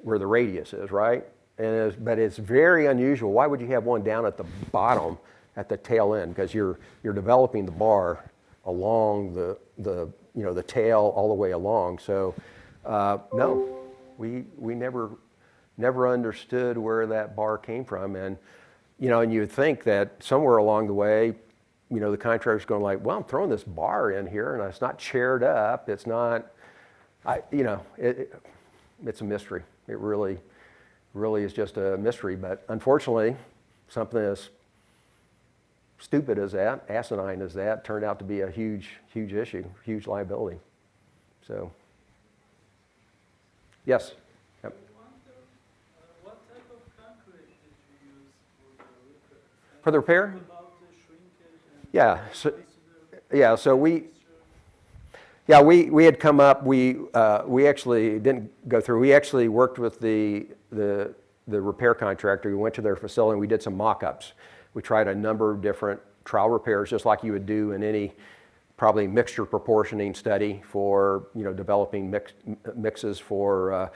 where the radius is, right? But it's very unusual. Why would you have one down at the bottom at the tail end? Because you're developing the bar along the tail all the way along. So no, we never understood where that bar came from. And and you would think that somewhere along the way, the contractor's going like, well, I'm throwing this bar in here and it's not chaired up. It's not, it's a mystery. It really is just a mystery. But unfortunately, something as stupid as that, asinine as that, turned out to be a huge issue, huge liability. So, yes. Yep. What type of concrete did you use for the repair? For the repair? About the shrinkage and We had come up. We actually didn't go through. We actually worked with the repair contractor. We went to their facility and we did some mock-ups. We tried a number of different trial repairs, just like you would do in any probably mixture proportioning study for developing mixes for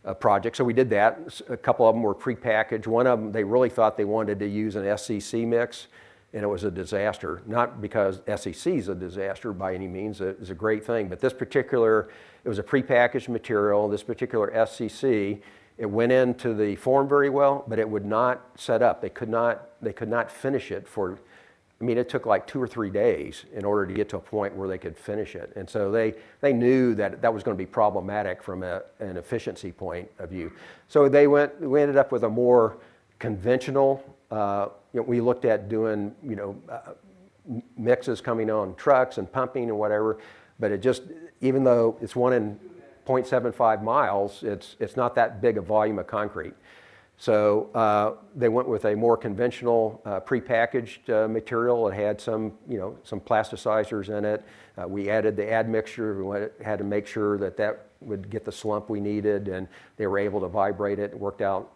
a project. So we did that. A couple of them were prepackaged. One of them, they really thought they wanted to use an SCC mix, and it was a disaster. Not because SCC is a disaster by any means. It was a great thing, but it was a prepackaged material. This particular SCC, it went into the form very well, but it would not set up. They could not finish it for I mean, it took like 2 or 3 days in order to get to a point where they could finish it. And so they knew that that was going to be problematic from an efficiency point of view. So we ended up with a more conventional, we looked at doing, mixes coming on trucks and pumping and whatever, but it just, even though it's 1 in 0.75 miles, it's not that big a volume of concrete. So they went with a more conventional prepackaged material. It had some plasticizers in it. We added the admixture. We had to make sure that would get the slump we needed, and they were able to vibrate it. It worked out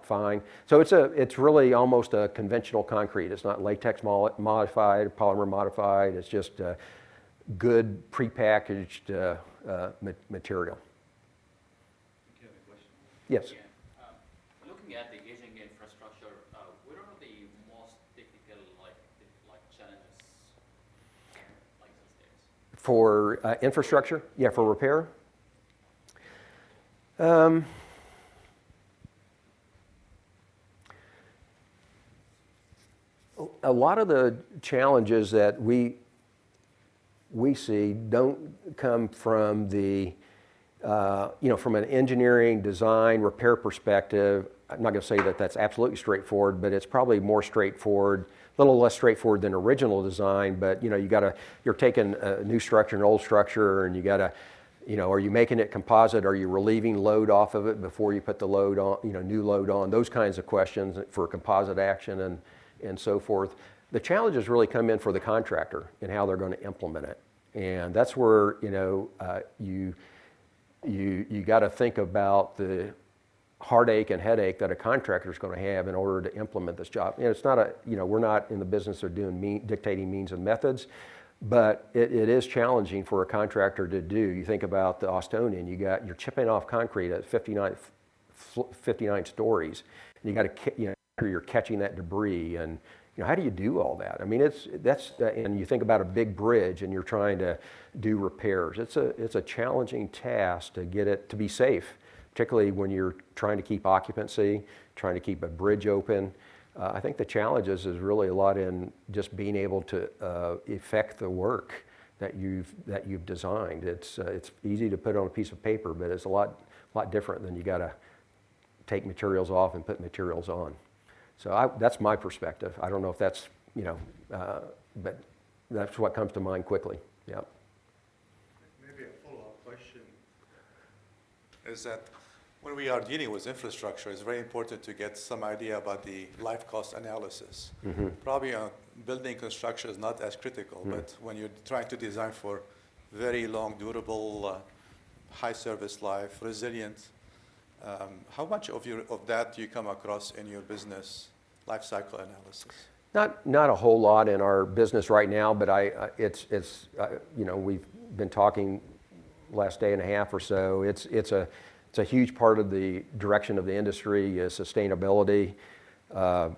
fine. So it's really almost a conventional concrete. It's not latex modified, polymer modified. It's just good prepackaged material. Yes. Looking at the aging infrastructure, what are the most difficult challenges these days? For infrastructure? Yeah, for repair? A lot of the challenges that we see don't come from from an engineering, design, repair perspective. I'm not going to say that that's absolutely straightforward, but it's probably more straightforward, a little less straightforward than original design. But you're taking a new structure, an old structure, and you got to, are you making it composite? Are you relieving load off of it before you put the load on, new load on? Those kinds of questions for composite action and so forth. The challenges really come in for the contractor and how they're going to implement it, and that's where you got to think about the heartache and headache that a contractor is going to have in order to implement this job. And it's not we're not in the business of dictating means and methods, but it is challenging for a contractor to do. You think about the Austonian, you're chipping off concrete at 59 stories, and you got to you're catching that debris, and how do you do all that? I mean, and you think about a big bridge, and you're trying to do repairs. It's a challenging task to get it to be safe, particularly when you're trying to keep occupancy, trying to keep a bridge open. I think the challenges is really a lot in just being able to effect the work that you've designed. It's easy to put on a piece of paper, but it's a lot different than you got to take materials off and put materials on. So that's my perspective. I don't know if that's but that's what comes to mind quickly. Yeah. Maybe a follow-up question is that when we are dealing with infrastructure, it's very important to get some idea about the life cost analysis. Mm-hmm. Probably building construction is not as critical, mm-hmm. but when you're trying to design for very long, durable, high service life, resilient, how much of that do you come across in your business life cycle analysis? Not a whole lot in our business right now, but we've been talking last day and a half or so. It's a huge part of the direction of the industry is sustainability. I'm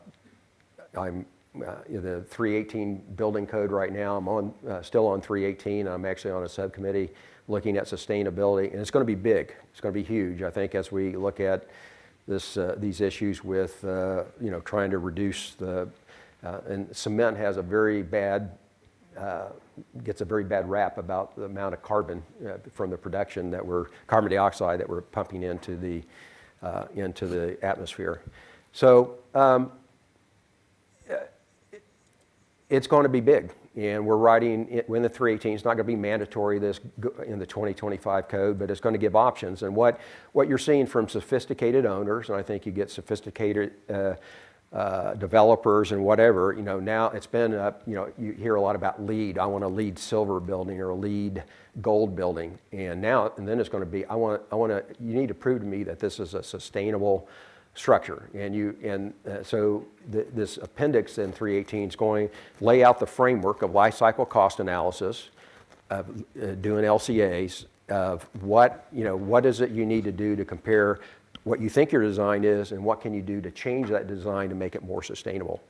the 318 building code right now. I'm still on 318. I'm actually on a subcommittee looking at sustainability, and it's going to be big. It's going to be huge, I think, as we look at these issues with trying to reduce and cement has gets a very bad rap about the amount of carbon from the production carbon dioxide that we're pumping into the atmosphere. So it's going to be big. And we're writing in the 318. It's not going to be mandatory in the 2025 code, but it's going to give options. And what you're seeing from sophisticated owners, and I think you get sophisticated developers and whatever. Now it's been you hear a lot about LEED. I want a LEED silver building or a LEED gold building, and then it's going to be you need to prove to me that this is a sustainable structure, so this appendix in 318 is going to lay out the framework of life cycle cost analysis, of doing LCAs, of what is it you need to do to compare what you think your design is and what can you do to change that design to make it more sustainable.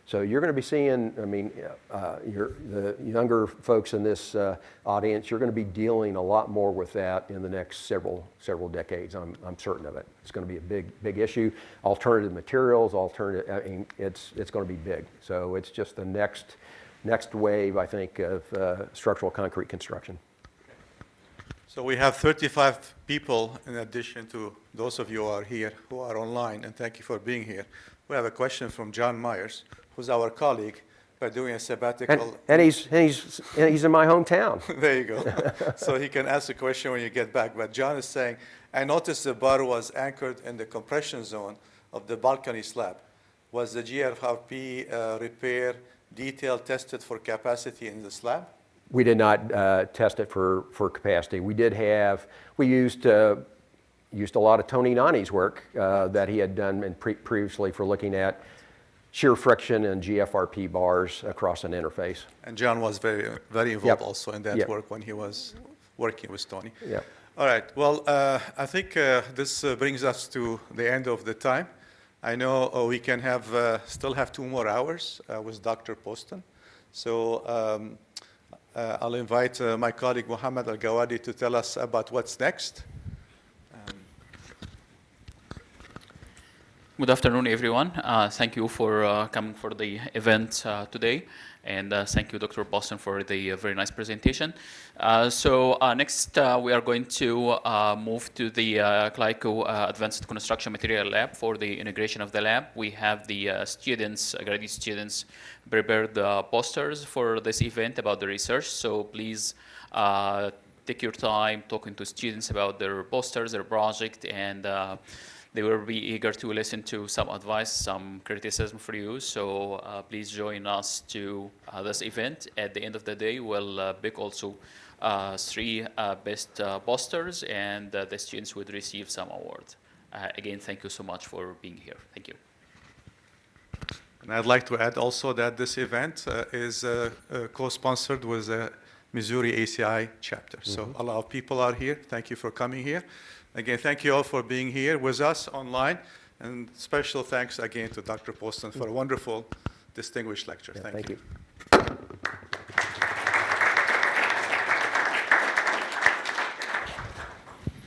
So you're going to be seeing, I mean, the younger folks in this audience, you're going to be dealing a lot more with that in the next several decades. I'm certain of it. It's going to be a big issue. Alternative materials, I mean, it's going to be big. So it's just the next wave, I think, of structural concrete construction. So we have 35 people in addition to those of you who are here who are online, and thank you for being here. We have a question from John Myers, who's our colleague, by doing a sabbatical. And he's in my hometown. There you go. So he can ask a question when you get back. But John is saying, I noticed the bar was anchored in the compression zone of the balcony slab. Was the GFRP repair detail tested for capacity in the slab? We did not test it for capacity. We used a lot of Tony Nani's work that he had done previously for looking at shear friction and GFRP bars across an interface. And John was very involved Yep. also in that Yep. work when he was working with Tony. Yeah. All right. Well, I think this brings us to the end of the time. I know we can still have 2 more hours with Dr. Poston. So I'll invite my colleague Mohammed Al-Gawadi to tell us about what's next. Good afternoon, everyone. Thank you for coming for the event today. And thank you, Dr. Poston, for the very nice presentation. So next, we are going to move to the Clyco Advanced Construction Material Lab for the integration of the lab. We have the graduate students prepared posters for this event about the research. So please take your time talking to students about their posters, their project, and they will be eager to listen to some advice, some criticism for you. So please join us to this event. At the end of the day, we'll pick also 3 best posters, and the students would receive some awards. Again, thank you so much for being here. Thank you. And I'd like to add also that this event is co-sponsored with the Missouri ACI chapter. So a lot of people are here. Thank you for coming here. Again, thank you all for being here with us online. And special thanks again to Dr. Poston for a wonderful, distinguished lecture. Yeah, thank you. you.